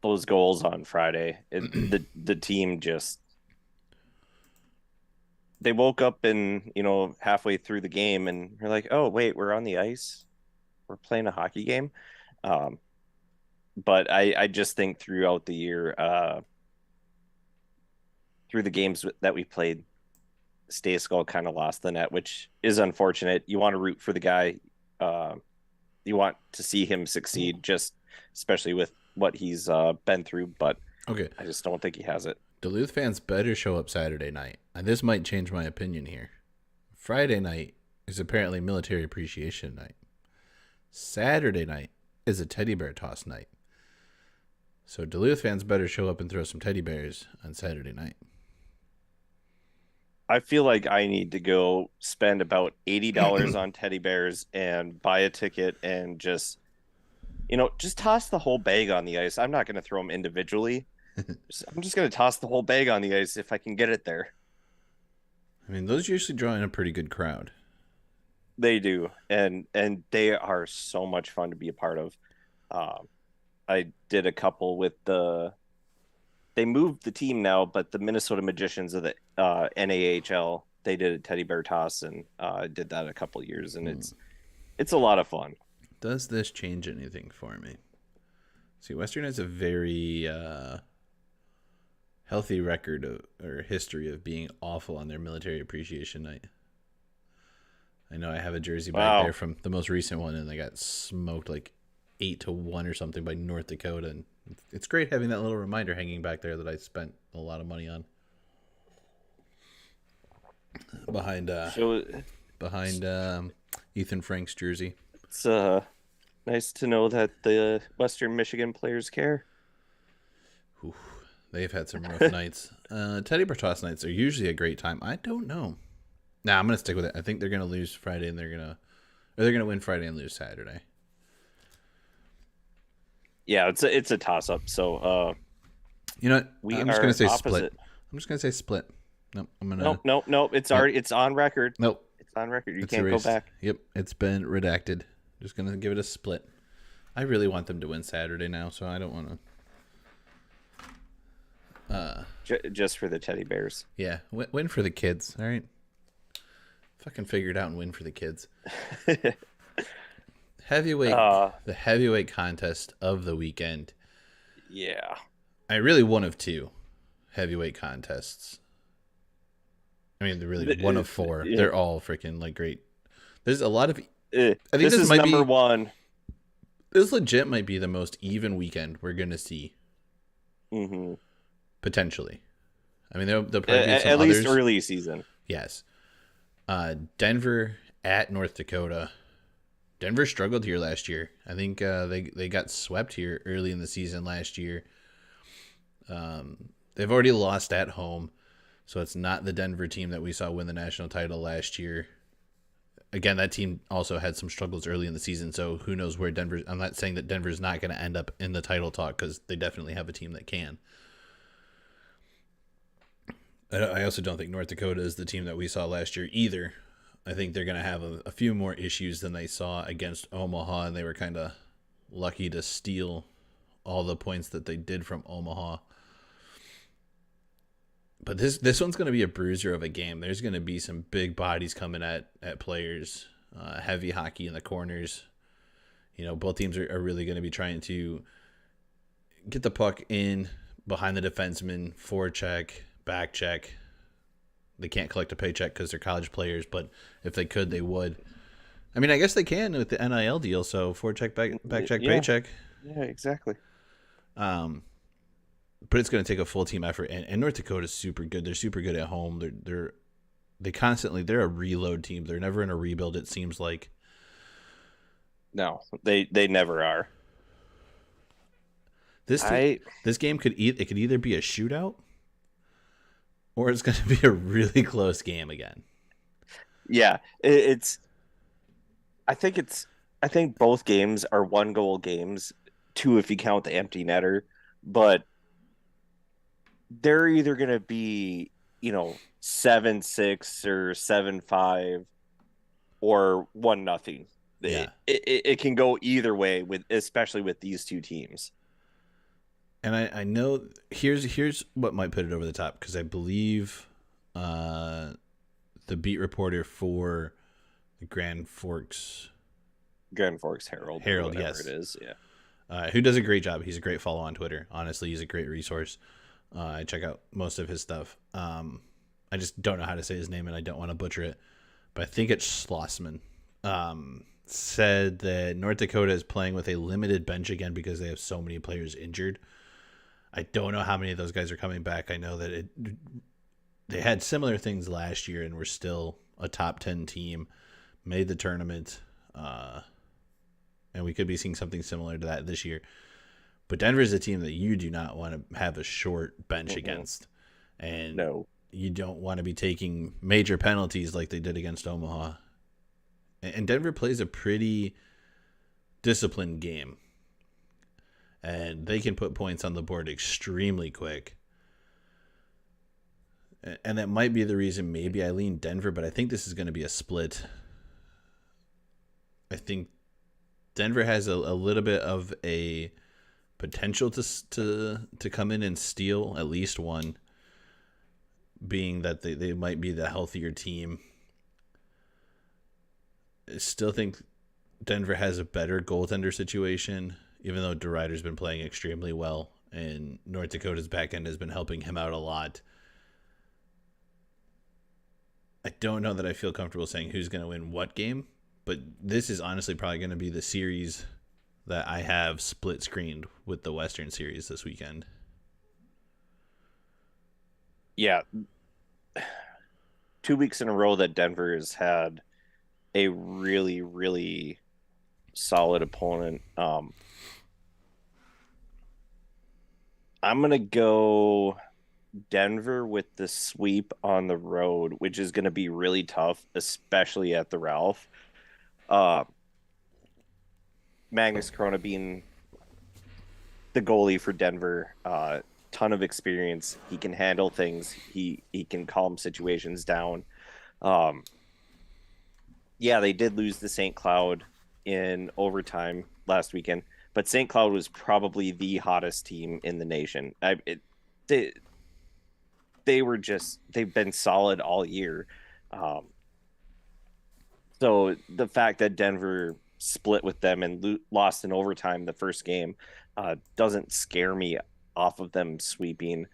those goals on Friday. The team just they woke up and halfway through the game and we're like, oh wait, we're on the ice. We're playing a hockey game. Um, but I just think throughout the year, through the games that we played, Stay Skull kind of lost the net, which is unfortunate. You want to root for the guy. Uh, you want to see him succeed, just especially with what he's been through. But okay, I just don't think he has it. Duluth fans better show up Saturday night. And this might change my opinion here. Friday night is apparently Military Appreciation Night. Saturday night is a teddy bear toss night. So Duluth fans better show up and throw some teddy bears on Saturday night. I feel like I need to go spend about $80 on teddy bears and buy a ticket and just toss the whole bag on the ice. I'm not going to throw them individually. I'm just going to toss the whole bag on the ice if I can get it there. I mean, those usually draw in a pretty good crowd. They do, and they are so much fun to be a part of. I did a couple with they moved the team now, but the Minnesota Magicians of the NAHL, they did a teddy bear toss, and did that a couple years, and it's a lot of fun. Does this change anything for me? See, Western has a very healthy record or history of being awful on their Military Appreciation Night. I know I have a jersey back there from the most recent one, and they got smoked like 8-1 or something by North Dakota. And it's great having that little reminder hanging back there that I spent a lot of money on. Behind Ethan Frank's jersey. It's nice to know that the Western Michigan players care. Ooh, they've had some rough nights. Teddy bear toss nights are usually a great time. I don't know. Nah, I'm gonna stick with it. I think they're gonna lose Friday and they're gonna win Friday and lose Saturday. Yeah, it's a toss up. So you know what? I'm just gonna say opposite. split. I'm just gonna say split. Nope. I'm gonna Nope. It's already it's on record. Nope. It's on record. You can't erased. go back. Yep, it's been redacted. Just gonna give it a split. I really want them to win Saturday now, so I don't want to. Just for the teddy bears. Yeah, win for the kids. All right. Fucking figure it out and win for the kids. The heavyweight contest of the weekend. Yeah. I really one of two heavyweight contests. I mean, they're really one of four. Yeah. They're all freaking like great. There's a lot of. I think this might number one. This legit might be the most even weekend we're gonna see. Mm-hmm. Potentially. I mean, they'll probably be some at others. Least early season. Yes. Denver at North Dakota. Denver struggled here last year. I think they got swept here early in the season last year. They've already lost at home, so it's not the Denver team that we saw win the national title last year. Again, that team also had some struggles early in the season, so who knows where Denver... I'm not saying that Denver's not going to end up in the title talk, because they definitely have a team that can. I also don't think North Dakota is the team that we saw last year either. I think they're going to have a few more issues than they saw against Omaha, and they were kind of lucky to steal all the points that they did from Omaha. But this one's going to be a bruiser of a game. There's going to be some big bodies coming at players, heavy hockey in the corners. You know, both teams are really going to be trying to get the puck in behind the defenseman, forecheck, back check. They can't collect a paycheck because they're college players, but if they could, they would. I mean, I guess they can with the NIL deal, so forecheck, back check, paycheck. Yeah, exactly. But it's going to take a full team effort, and North Dakota's super good. They're super good at home. They're a reload team. They're never in a rebuild, it seems like. No, they never are. This game could either be a shootout or it's going to be a really close game again. Yeah, I think both games are 1-goal games, 2 if you count the empty netter, but they're either going to be, 7-6 or 7-5 or 1-0. Yeah. It can go either way with especially with these two teams. And I know here's what might put it over the top, because I believe uh, the beat reporter for the Grand Forks Herald or Herald, whatever yes, it is. Yeah. who does a great job. He's a great follow on Twitter. Honestly, he's a great resource. I check out most of his stuff. I just don't know how to say his name, and I don't want to butcher it, but I think it's Schlossman. Said that North Dakota is playing with a limited bench again because they have so many players injured. I don't know how many of those guys are coming back. I know that they had similar things last year and were still a top 10 team, made the tournament, and we could be seeing something similar to that this year. But Denver is a team that you do not want to have a short bench against. And No. you don't want to be taking major penalties like they did against Omaha. And Denver plays a pretty disciplined game. And they can put points on the board extremely quick. And that might be the reason maybe I lean Denver, but I think this is going to be a split. I think Denver has a little bit of a potential to come in and steal at least one, being that they might be the healthier team. I still think Denver has a better goaltender situation, even though DeRuyter's been playing extremely well, and North Dakota's back end has been helping him out a lot. I don't know that I feel comfortable saying who's going to win what game, but this is honestly probably going to be the series that I have split screened with the Western Series this weekend. Yeah. 2 weeks in a row that Denver has had a really, really solid opponent. I'm going to go Denver with the sweep on the road, which is going to be really tough, especially at the Ralph. Uh, Magnus Corona being the goalie for Denver, ton of experience. He can handle things. He can calm situations down. Um, yeah, they did lose to St. Cloud in overtime last weekend, but St. Cloud was probably the hottest team in the nation. They they've been solid all year. Um, so the fact that Denver split with them and lost in overtime the first game doesn't scare me off of them sweeping.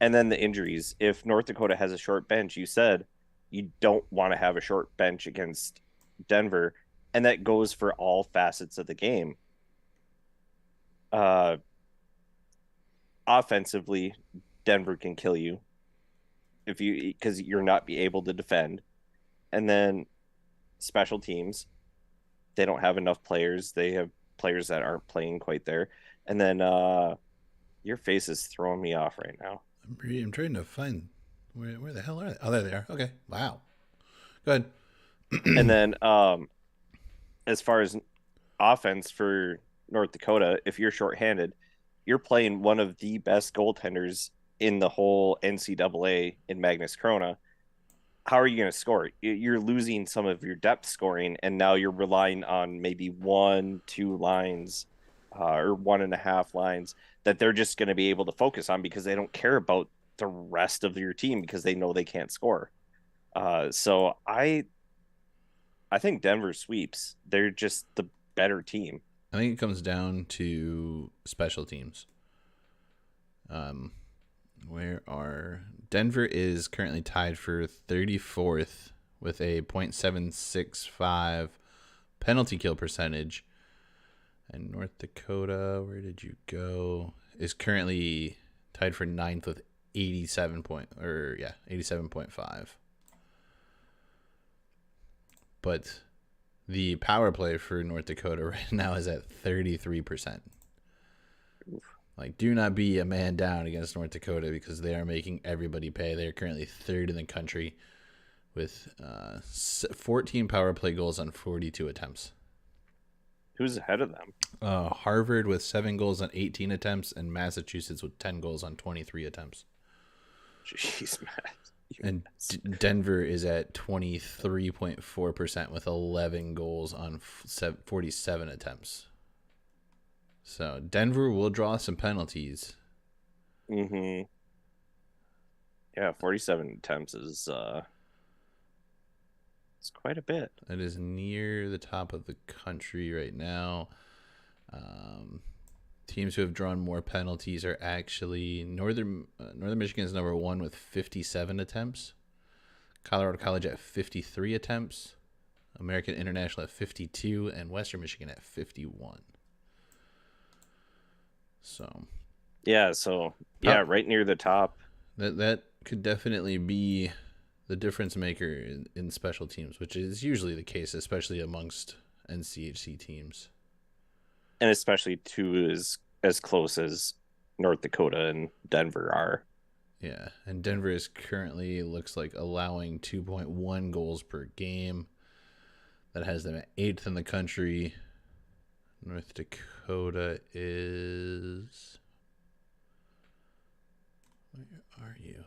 And then the injuries. If North Dakota has a short bench, you said you don't want to have a short bench against Denver, and that goes for all facets of the game. Uh, Offensively, Denver can kill you if you because you're not be able to defend, and then special teams, they don't have enough players. They have players that aren't playing quite there, and then your face is throwing me off right now. I'm trying to find where the hell are they? Oh, there they are. Okay. Wow. Go ahead. And then as far as offense for North Dakota, if you're shorthanded, you're playing one of the best goaltenders in the whole NCAA in Magnus Corona. How are you going to score? You're losing some of your depth scoring, and now you're relying on maybe 1, 2 lines or 1.5 lines that they're just going to be able to focus on because they don't care about the rest of your team because they know they can't score. So I think Denver sweeps. They're just the better team. I think it comes down to special teams. Where are Denver is currently tied for 34th with a .765 penalty kill percentage, and North Dakota, where did you go, is currently tied for 9th with 87.5. But the power play for North Dakota right now is at 33%. Like, do not be a man down against North Dakota because they are making everybody pay. They are currently third in the country with 14 power play goals on 42 attempts. Who's ahead of them? Harvard with 7 goals on 18 attempts, and Massachusetts with 10 goals on 23 attempts. Jeez, man. And Denver is at 23.4% with 11 goals on 47 attempts. So Denver will draw some penalties. Mm-hmm. Yeah, 47 attempts is it's quite a bit. It is near the top of the country right now. Teams who have drawn more penalties are actually Northern Michigan is number 1 with 57 attempts. Colorado College at 53 attempts. American International at 52, and Western Michigan at 51. So, yeah, right near the top. That could definitely be the difference maker in special teams, which is usually the case, especially amongst NCHC teams. And especially two is as close as North Dakota and Denver are. Yeah, and Denver is currently looks like allowing 2.1 goals per game. That has them at 8th in the country. North Dakota is... Where are you?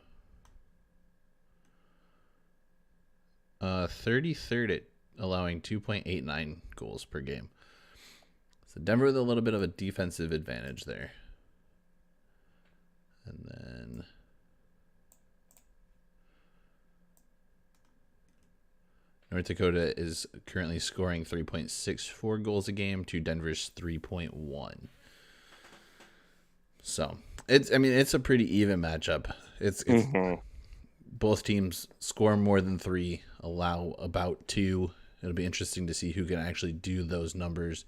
33rd at allowing 2.89 goals per game. So Denver with a little bit of a defensive advantage there. And then North Dakota is currently scoring 3.64 goals a game to Denver's 3.1. So it's a pretty even matchup. It's both teams score more than 3, allow about 2. It'll be interesting to see who can actually do those numbers.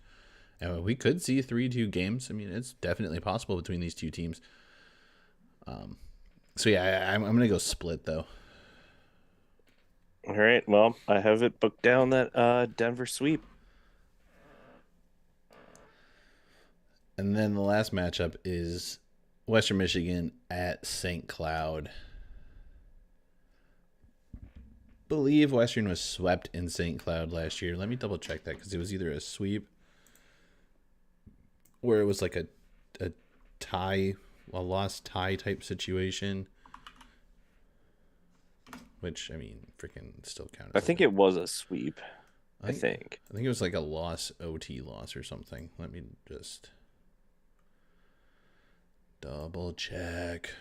And we could see 3-2 games. I mean, it's definitely possible between these two teams. So yeah, I'm gonna go split though. All right. Well, I have it booked down that Denver sweep. And then the last matchup is Western Michigan at St. Cloud. Believe Western was swept in St. Cloud last year. Let me double check that because it was either a sweep where it was like a tie, a lost tie type situation. Which, I mean, freaking still counts. I think it was a sweep. I think it was like a OT loss or something. Let me just double check.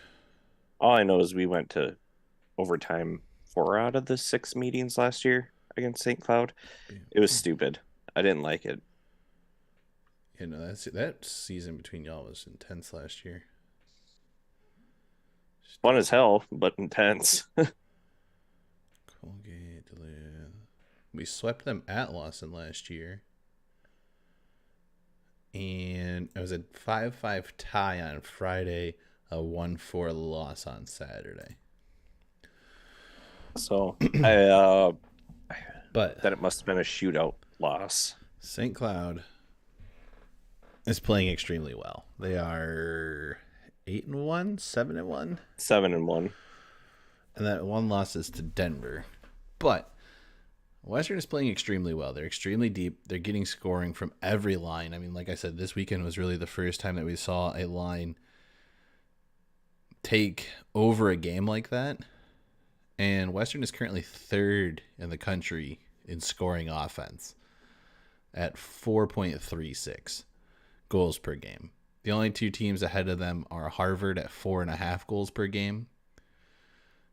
All I know is we went to overtime 4 out of the 6 meetings last year against St. Cloud. It was stupid. I didn't like it. You know, that season between y'all was intense last year. Fun as hell, but intense. Colgate, Duluth. We swept them at Lawson last year. And it was a 5-5 tie on Friday, a 1-4 loss on Saturday. So, but that it must have been a shootout loss. St. Cloud is playing extremely well. They are 8-1, 7-1, 7-1, and that one loss is to Denver. But Western is playing extremely well. They're extremely deep. They're getting scoring from every line. I mean, like I said, this weekend was really the first time that we saw a line take over a game like that. And Western is currently 3rd in the country in scoring offense at 4.36 goals per game. The only 2 teams ahead of them are Harvard at 4.5 goals per game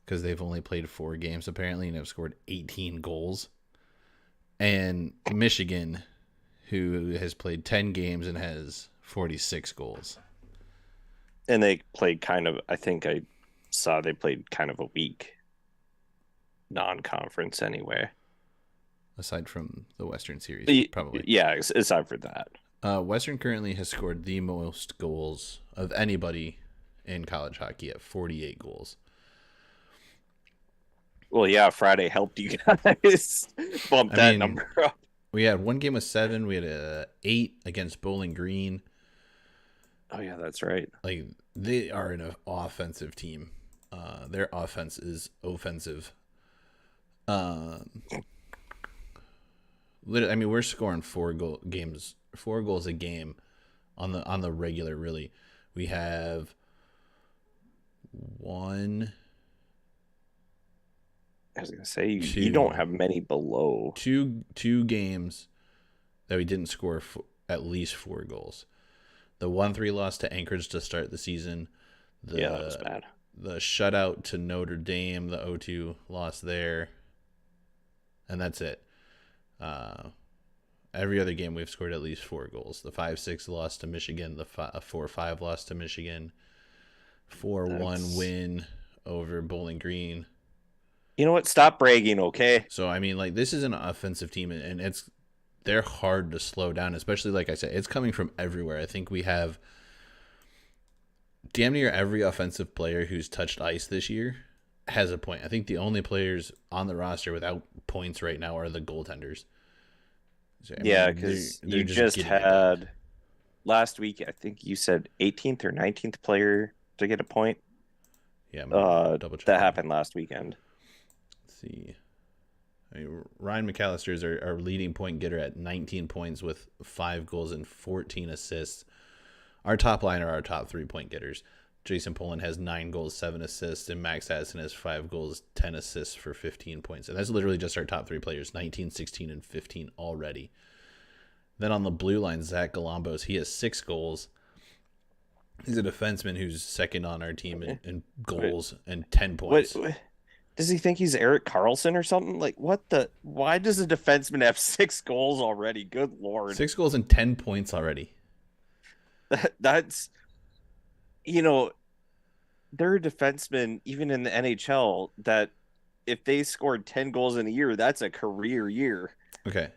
because they've only played 4 games apparently and have scored 18 goals. And Michigan, who has played 10 games and has 46 goals. And they played I think I saw they played kind of a weak non-conference anyway. Aside from the Western Series, probably. Yeah, aside for that. Western currently has scored the most goals of anybody in college hockey at 48 goals. Well, yeah, Friday helped you guys bump that number up. We had one game with 7. We had a 8 against Bowling Green. Oh, yeah, that's right. Like, they are an offensive team. Their offense is offensive. We're scoring 4 goals a game on the regular. Really, we have one, I was gonna say you don't two, have many below. two games that we didn't score at least 4 goals. The 1-3 loss to Anchorage to start the season. Yeah, that was bad. The shutout to Notre Dame, the 0-2 loss there, and that's it. Every other game we've scored at least 4 goals. The 5-6 loss to Michigan, the 4-5 loss to Michigan, 4-1 win over Bowling Green. You know what? Stop bragging, okay? So I mean, like, this is an offensive team, and they're hard to slow down. Especially, like I said, it's coming from everywhere. I think we have damn near every offensive player who's touched ice this year has a point. I think the only players on the roster without points right now are the goaltenders. So, yeah, because you just had last week, I think you said 18th or 19th player to get a point. Yeah, double check. That happened last weekend. Let's see. I mean, Ryan McAllister is our leading point getter at 19 points with 5 goals and 14 assists. Our top line are our top 3-point getters. Jason Poland has 9 goals, 7 assists, and Max Addison has 5 goals, 10 assists for 15 points. And that's literally just our top 3 players, 19, 16, and 15 already. Then on the blue line, Zach Galambos, he has 6 goals. He's a defenseman who's second on our team in goals and 10 points. What? Does he think he's Erik Karlsson or something? Like, what the? Why does a defenseman have 6 goals already? Good Lord. 6 goals and 10 points already. That's, there are defensemen, even in the NHL, that if they scored 10 goals in a year, that's a career year. Okay.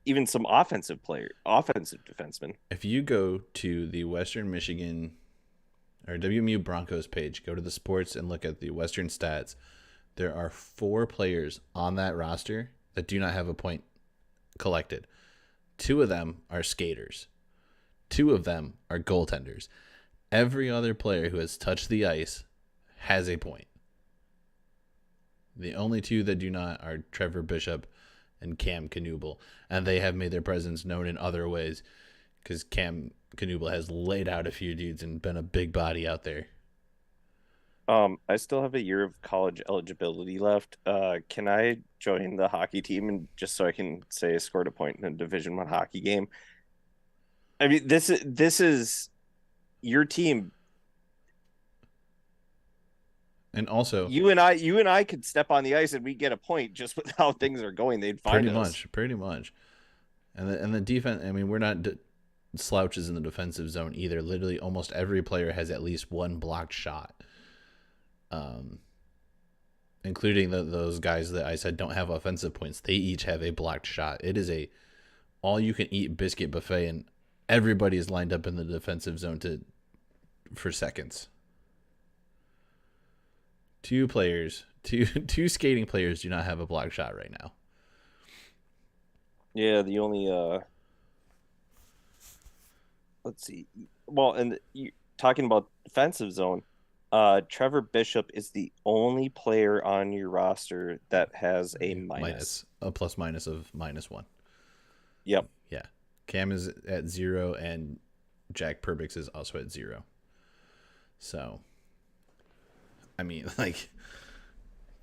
Even some offensive defensemen. If you go to the Western Michigan or WMU Broncos page, go to the sports and look at the Western stats, there are 4 players on that roster that do not have a point collected. 2 of them are skaters. 2 of them are goaltenders. Every other player who has touched the ice has a point. The only 2 that do not are Trevor Bishop and Cam Knuble, and they have made their presence known in other ways because Cam Knuble has laid out a few dudes and been a big body out there. I still have a year of college eligibility left. Can I join the hockey team and just so I can say I scored a point in a Division I hockey game? I mean, this is your team. And also, you and I could step on the ice and we get a point just with how things are going. They'd find us. Pretty much. And the defense. I mean, we're not slouches in the defensive zone either. Literally, almost every player has at least one blocked shot. Including those guys that I said don't have offensive points. They each have a blocked shot. It is a all-you-can-eat biscuit buffet, and everybody is lined up in the defensive zone for seconds. 2 skating players do not have a blocked shot right now. Yeah, the only let's see. Well, and you talking about defensive zone, Trevor Bishop is the only player on your roster that has a minus. A plus minus of -1. Yep. Yeah. Cam is at 0 and Jack Perbix is also at 0. So, I mean, like,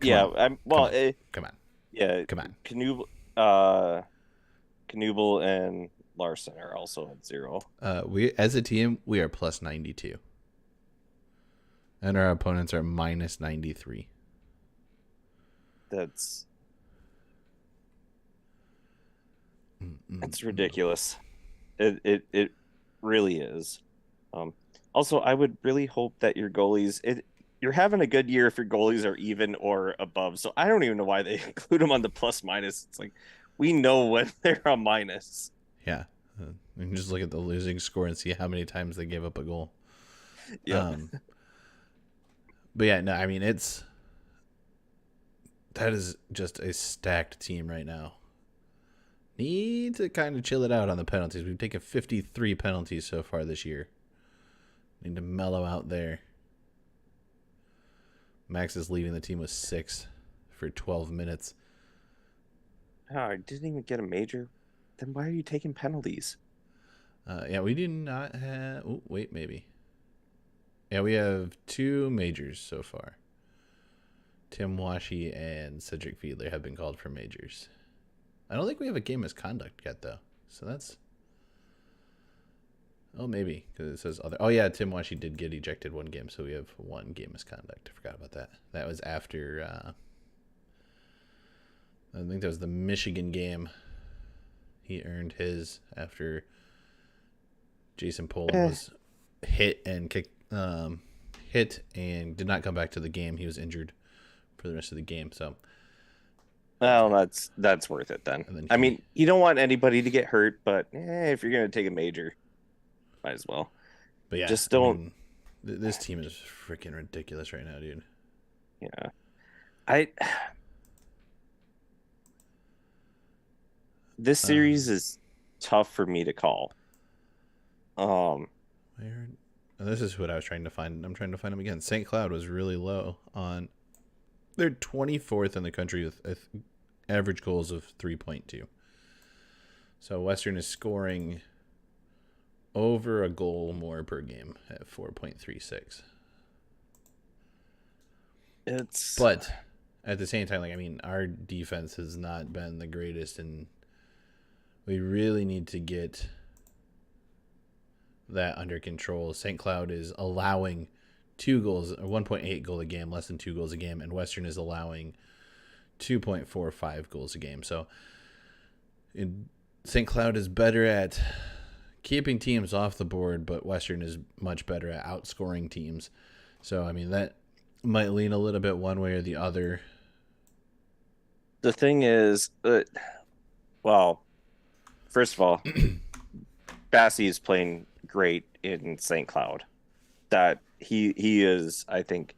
come on. Yeah. Come on. Knuble and Larson are also at 0. We as a team, we are plus 92. And our opponents are minus 93. That's ridiculous. It really is. Also, I would really hope that your goalies. You're having a good year if your goalies are even or above. So I don't even know why they include them on the plus minus. It's like we know when they're a minus. Yeah, you can just look at the losing score and see how many times they gave up a goal. Yeah. But yeah, no, I mean that is just a stacked team right now. Need to kind of chill it out on the penalties. We've taken 53 penalties so far this year. Need to mellow out there. Max is leading the team with 6 for 12 minutes. Oh, I didn't even get a major. Then why are you taking penalties? Yeah, we do not have. Oh, wait, maybe. Yeah, we have two majors so far. Tim Washi and Cedric Fiedler have been called for majors. I don't think we have a game misconduct yet, though. So that's. Oh, maybe because it says other. Oh yeah, Tim Washi did get ejected one game, so we have one game misconduct. I forgot about that. That was after. I think that was the Michigan game. He earned his after Jason Poland was hit and kicked, hit and did not come back to the game. He was injured for the rest of the game. So, Well, that's worth it then. and then I mean, you don't want anybody to get hurt, but if you're gonna take a major, might as well. but yeah, Just I don't. mean, this team is freaking ridiculous right now, dude. Yeah, I. This series is tough for me to call. Where? And this is what I was trying to find. I'm trying to find them again. St. Cloud was really low on. They're 24th in the country with average goals of 3.2. So Western is scoring over a goal more per game at 4.36. It's But at the same time, like I mean, our defense has not been the greatest, and we really need to get that under control. St. Cloud is allowing 2 goals, or 1.8 goal a game, less than 2 goals a game, and Western is allowing 2.45 goals a game. So St. Cloud is better at keeping teams off the board, but Western is much better at outscoring teams. So I mean that might lean a little bit one way or the other. the thing is, well, first of all, Bassie is playing great in St. Cloud. That he is, I think,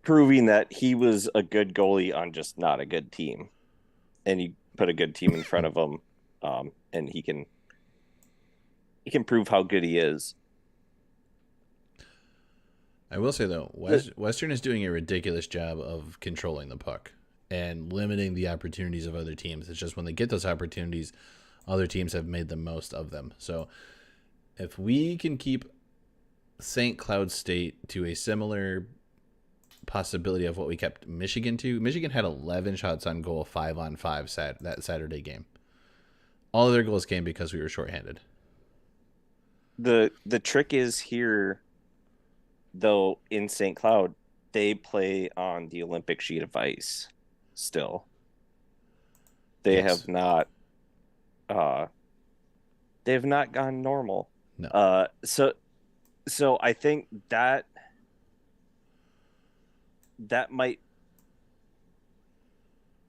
proving that he was a good goalie on just not a good team, and you put a good team in front of him, and he can prove how good he is. I will say though, Western is doing a ridiculous job of controlling the puck and limiting the opportunities of other teams. It's just when they get those opportunities, other teams have made the most of them. So if we can keep St. Cloud State to a similar possibility of what we kept Michigan to, Michigan had 11 shots on goal, 5-on-5 that Saturday game. All of their goals came because we were shorthanded. The trick is here, though, in St. Cloud, they play on the Olympic sheet of ice still. They Yes. have not they have not gone normal. No. So I think that might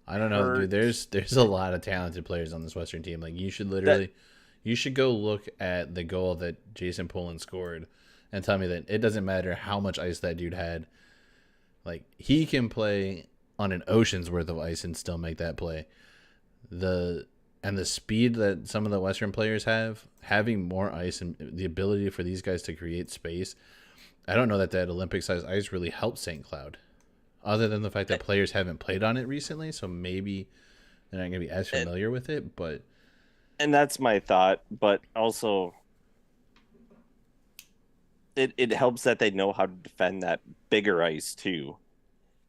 I don't know, dude. hurt. There's a lot of talented players on this Western team. Like you should go look at the goal that Jason Poland scored and tell me that it doesn't matter how much ice that dude had. Like he can play on an ocean's worth of ice and still make that play. The speed that some of the Western players have, having more ice and the ability for these guys to create space. I don't know that Olympic sized ice really helps St. Cloud, other than the fact that players haven't played on it recently, so maybe they're not going to be as familiar with it. But And that's my thought, but also it helps that they know how to defend that bigger ice too,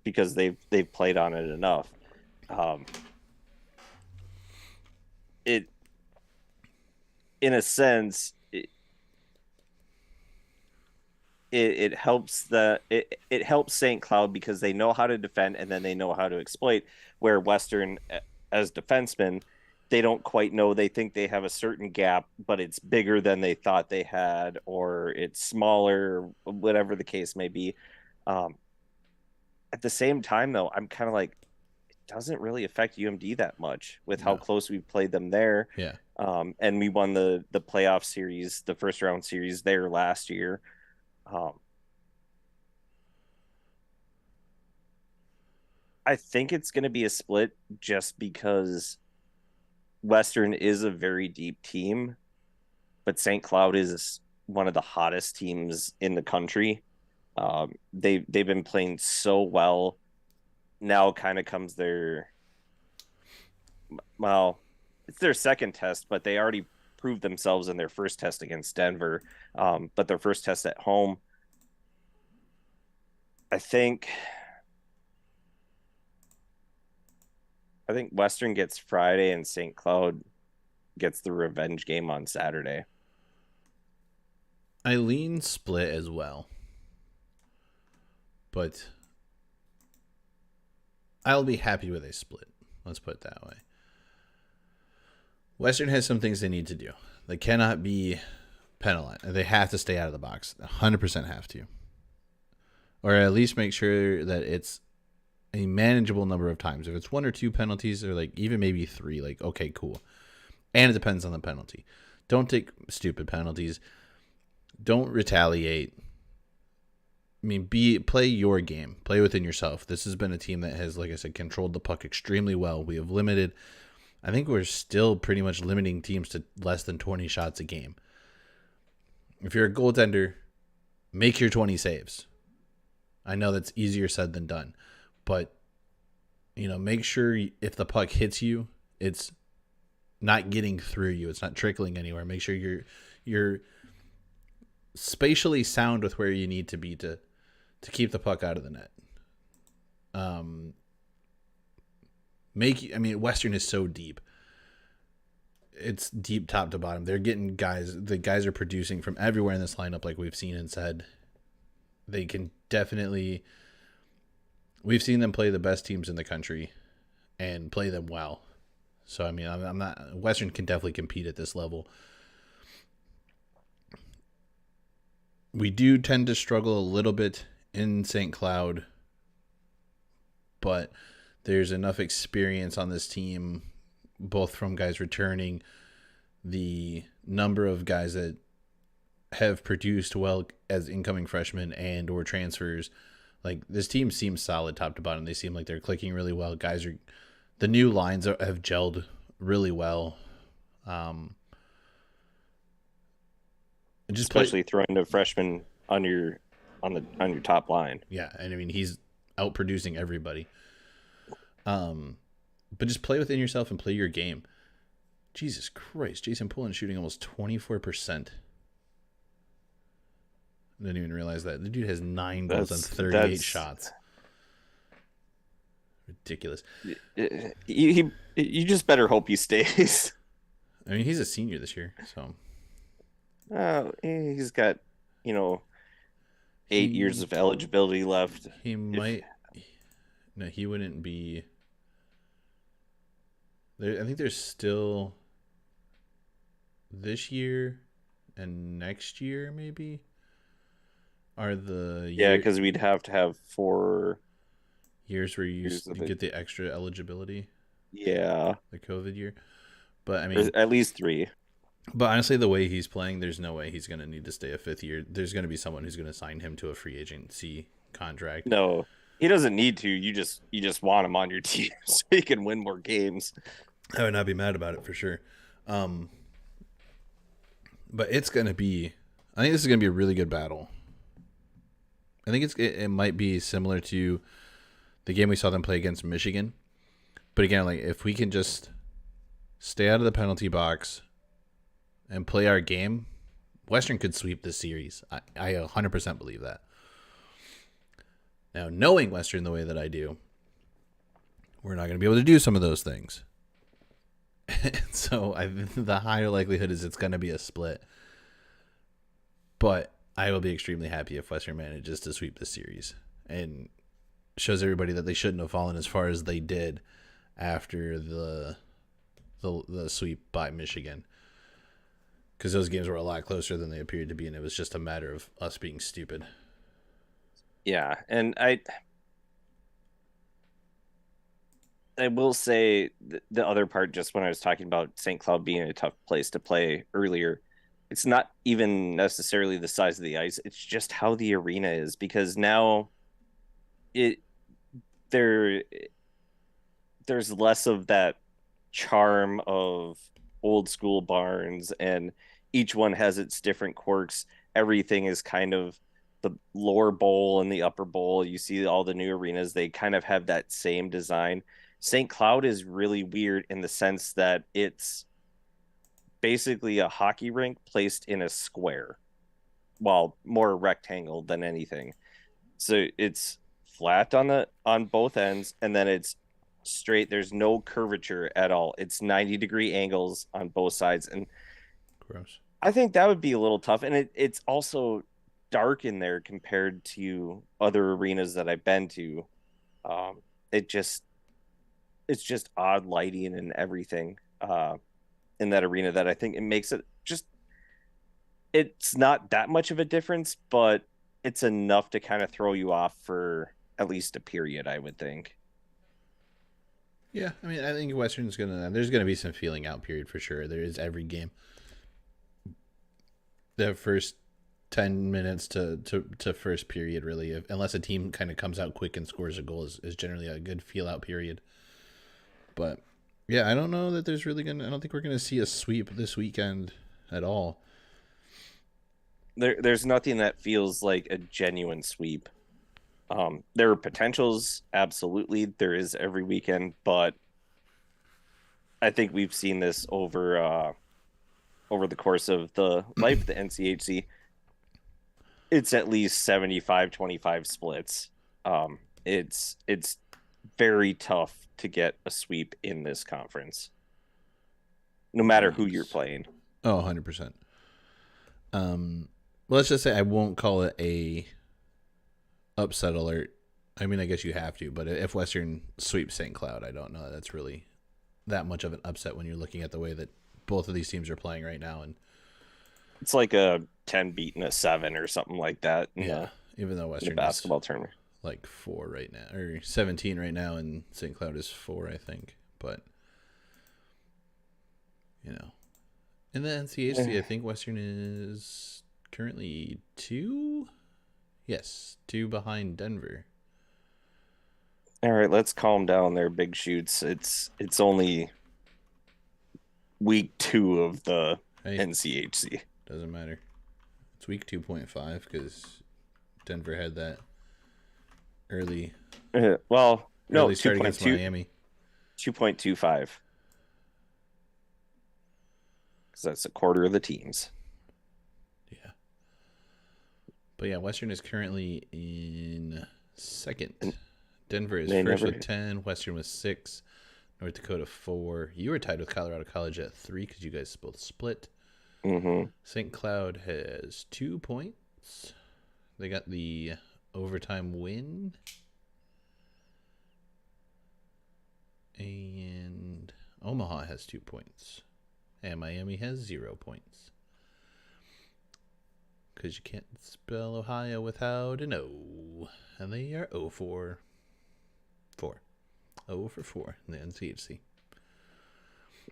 because they've played on it enough. Um, it in a sense it helps it helps St. Cloud because they know how to defend and then they know how to exploit. Where Western, as defensemen, they don't quite know. They think they have a certain gap, but it's bigger than they thought they had, or it's smaller, whatever the case may be. Um, at the same time, though, I'm kind of like, it doesn't really affect UMD that much with how no. close we played them there. Yeah. And we won the playoff series, the first round series there last year. I think it's going to be a split just because Western is a very deep team, but St. Cloud is one of the hottest teams in the country. They've been playing so well. Now kind of comes their, well, it's their second test, but they already proved themselves in their first test against Denver, but their first test at home. I think I think Western gets Friday and St. Cloud gets the revenge game on Saturday. I lean split as well, but I'll be happy with a split. Let's put it that way. Western has some things they need to do. They cannot be penalized. They have to stay out of the box. 100% have to. Or at least make sure that it's a manageable number of times. If it's 1 or 2 penalties, or like even maybe 3, like, okay, cool. And it depends on the penalty. Don't take stupid penalties. Don't retaliate. I mean, play your game. Play within yourself. This has been a team that has, like I said, controlled the puck extremely well. We have limited. I think we're still pretty much limiting teams to less than 20 shots a game. If you're a goaltender, make your 20 saves. I know that's easier said than done, but make sure if the puck hits you, it's not getting through you. It's not trickling anywhere. Make sure you're spatially sound with where you need to be to keep the puck out of the net. Western is so deep. It's deep top to bottom. They're getting guys. The guys are producing from everywhere in this lineup, like we've seen and said. They can definitely. We've seen them play the best teams in the country, and play them well. So I'm not. Western can definitely compete at this level. We do tend to struggle a little bit in St. Cloud, but there's enough experience on this team, both from guys returning, the number of guys that have produced well as incoming freshmen and or transfers. Like, this team seems solid top to bottom. They seem like they're clicking really well. The new lines have gelled really well. Especially throwing a freshman on your top line. Yeah, and I mean, he's out producing everybody. But just play within yourself and play your game. Jesus Christ, Jason Pullen shooting almost 24%. I didn't even realize that. The dude has 9 goals and 38 shots. Ridiculous. You just better hope he stays. I mean, he's a senior this year, so. He's got, 8 years of eligibility left. He might. No, he wouldn't be. I think there's still this year and next year maybe are the because we'd have to have 4 years where you get the extra eligibility. Yeah, the COVID year, but I mean at least 3. But honestly, the way he's playing, there's no way he's going to need to stay a 5th year. There's going to be someone who's going to sign him to a free agency contract. No, he doesn't need to. You just want him on your team so he can win more games. I would not be mad about it for sure. But it's going to be. I think this is going to be a really good battle. I think it might be similar to the game we saw them play against Michigan. But again, like, if we can just stay out of the penalty box and play our game, Western could sweep this series. I 100% believe that. Now, knowing Western the way that I do, we're not going to be able to do some of those things. So the higher likelihood is it's going to be a split. But I will be extremely happy if Western manages to sweep this series and shows everybody that they shouldn't have fallen as far as they did after the sweep by Michigan. Because those games were a lot closer than they appeared to be, and it was just a matter of us being stupid. Yeah, and I will say the other part, just when I was talking about St. Cloud being a tough place to play earlier, it's not even necessarily the size of the ice. It's just how the arena is, because now there's less of that charm of old school barns, and each one has its different quirks. Everything is kind of the lower bowl and the upper bowl. You see all the new arenas, they kind of have that same design. St. Cloud is really weird in the sense that it's basically a hockey rink placed in a square, well, more rectangle than anything. So it's flat on both ends, and then it's straight. There's no curvature at all. It's 90-degree angles on both sides, and Gross. I think that would be a little tough. And it's also dark in there compared to other arenas that I've been to. Um, it just it's just odd lighting and everything in that arena that I think it makes it just it's not that much of a difference, but it's enough to kind of throw you off for at least a period, I would think. Yeah, I mean, I think there's gonna be some feeling out period for sure. There is every game. The first 10 minutes to first period, really, unless a team kind of comes out quick and scores a goal, is generally a good feel out period. But yeah, I don't know that I don't think we're gonna see a sweep this weekend at all. There's nothing that feels like a genuine sweep. There are potentials, absolutely. There is every weekend, but I think we've seen this over the course of the life of the NCHC. It's at least 75-25 splits. It's very tough to get a sweep in this conference, no matter who you're Yes. playing. Oh, 100%. Well, let's just say I won't call it a upset alert. I mean, I guess you have to, but if Western sweeps St. Cloud, I don't know that that's really that much of an upset when you're looking at the way that both of these teams are playing right now. And It's like a 10 beating a 7 or something like that yeah, even though in the Western is basketball tournament. like 4 right now, or 17 right now, and St. Cloud is 4, I think. But you know, in the NCHC, I think Western is currently 2. Yes, 2 behind Denver. All right, let's calm down there, big shoots. It's only week 2 of the Hey, NCHC. doesn't matter. It's week 2.5 because Denver had that early Well, no, early start against Miami. 2.25. Because that's a quarter of the teams. Yeah. But yeah, Western is currently in second. Denver is first with 10. Western with 6. North Dakota 4. You were tied with Colorado College at 3 because you guys both split. Mm-hmm. St. Cloud has 2 points. They got the overtime win. And Omaha has 2 points. And Miami has 0 points. Because you can't spell Ohio without an O. And they are 0 for 4. 0 for 4 in the NCHC.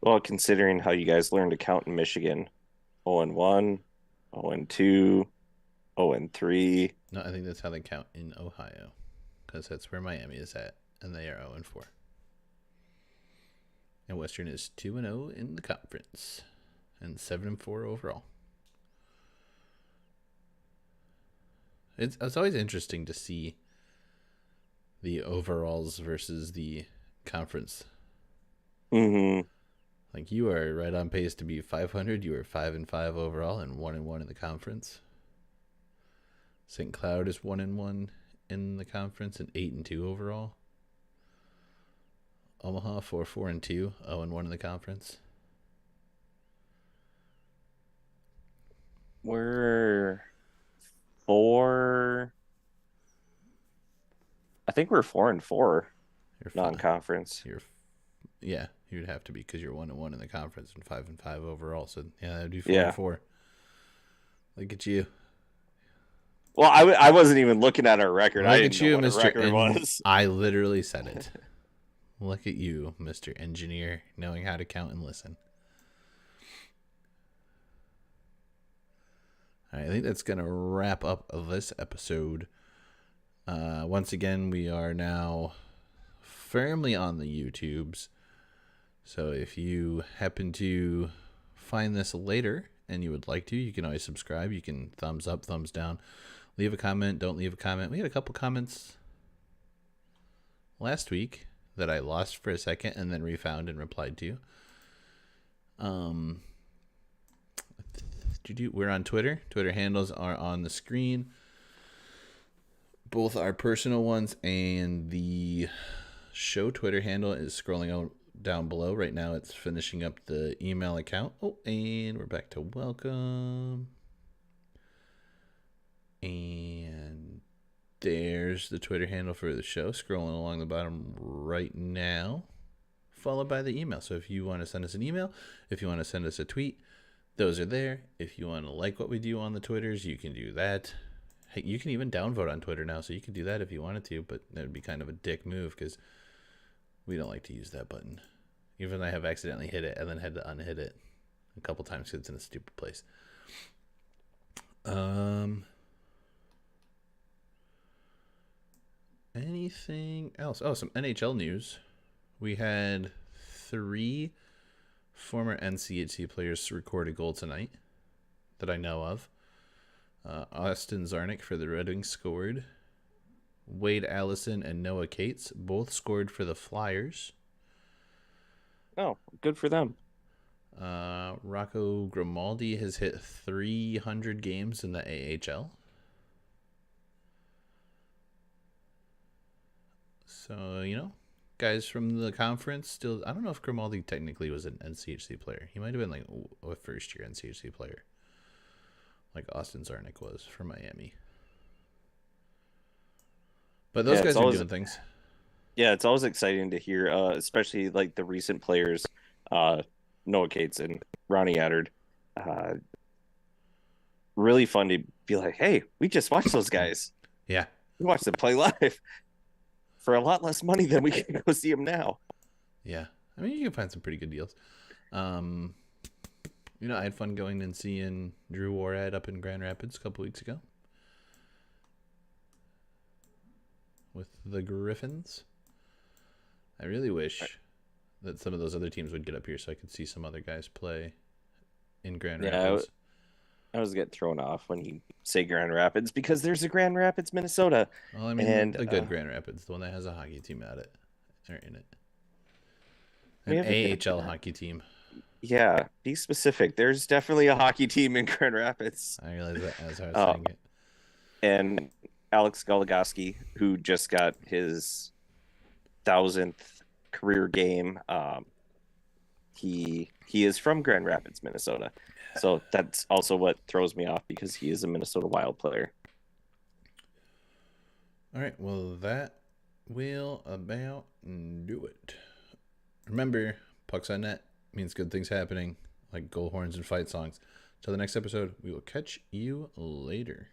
Well, considering how you guys learned to count in Michigan, 0-1, 0-2, 0-3. No, I think that's how they count in Ohio. Because that's where Miami is at. And they are 0 4. And Western is 2-0 in the conference. And 7-4 overall. It's always interesting to see the overalls versus the conference. Mm-hmm. Like, you are right on pace to be 500. You are 5-5 overall and 1-1 in the conference. St. Cloud is 1-1 in the conference and 8-2 overall. Omaha 4-4-2, 0-1 in the conference. We're 4. I think we're 4-4 non-conference. Yeah, you'd have to be because you're 1-1 in the conference and 5-5 overall. So yeah, that'd be 4-4. Yeah. Look at you. Well, I wasn't even looking at our record. Look I at didn't you, know what Mr. our record was. I literally said it. Look at you, Mr. Engineer, knowing how to count and listen. All right, I think that's going to wrap up this episode. Once again, we are now firmly on the YouTubes. So if you happen to find this later and you would like to, you can always subscribe. You can thumbs up, thumbs down. Leave a comment. Don't leave a comment. We had a couple comments last week that I lost for a second and then refound and replied to. We're on Twitter. Twitter handles are on the screen. Both our personal ones and the show Twitter handle is scrolling out down below. Right now it's finishing up the email account. Oh, and we're back to welcome. And there's the Twitter handle for the show, scrolling along the bottom right now, followed by the email. So if you want to send us an email, if you want to send us a tweet, those are there. If you want to like what we do on the Twitters, you can do that. Hey, you can even downvote on Twitter now, so you can do that if you wanted to, but that would be kind of a dick move because we don't like to use that button. Even though I have accidentally hit it and then had to unhit it a couple times because it's in a stupid place. Anything else? Oh, some NHL news. We had 3 former NCHC players record a goal tonight that I know of. Austin Czarnik for the Red Wings scored. Wade Allison and Noah Cates both scored for the Flyers. Oh, good for them. Rocco Grimaldi has hit 300 games in the AHL. So, guys from the conference still... I don't know if Grimaldi technically was an NCHC player. He might have been like a first-year NCHC player. Like Austin Czarnik was for Miami. But those guys are doing things. Yeah, it's always exciting to hear, especially like the recent players, Noah Cates and Ronnie Attard. Really fun to be like, hey, we just watched those guys. Yeah. We watched them play live for a lot less money than we can go see them now. Yeah. I mean, you can find some pretty good deals. I had fun going and seeing Drew Worrad up in Grand Rapids a couple weeks ago with the Griffins. I really wish that some of those other teams would get up here so I could see some other guys play in Grand Rapids. I was getting thrown off when you say Grand Rapids because there's a Grand Rapids, Minnesota. Well, I mean, the good Grand Rapids, the one that has a hockey team at it, or in it. An AHL hockey team. Yeah, be specific. There's definitely a hockey team in Grand Rapids. I realize that as I was saying it. And Alex Goligoski, who just got his 1,000th career game, he is from Grand Rapids, Minnesota. So that's also what throws me off because he is a Minnesota Wild player. All right, well, that will about do it. Remember, Pucks on Net means good things happening, like goal horns and fight songs. Till the next episode, we will catch you later.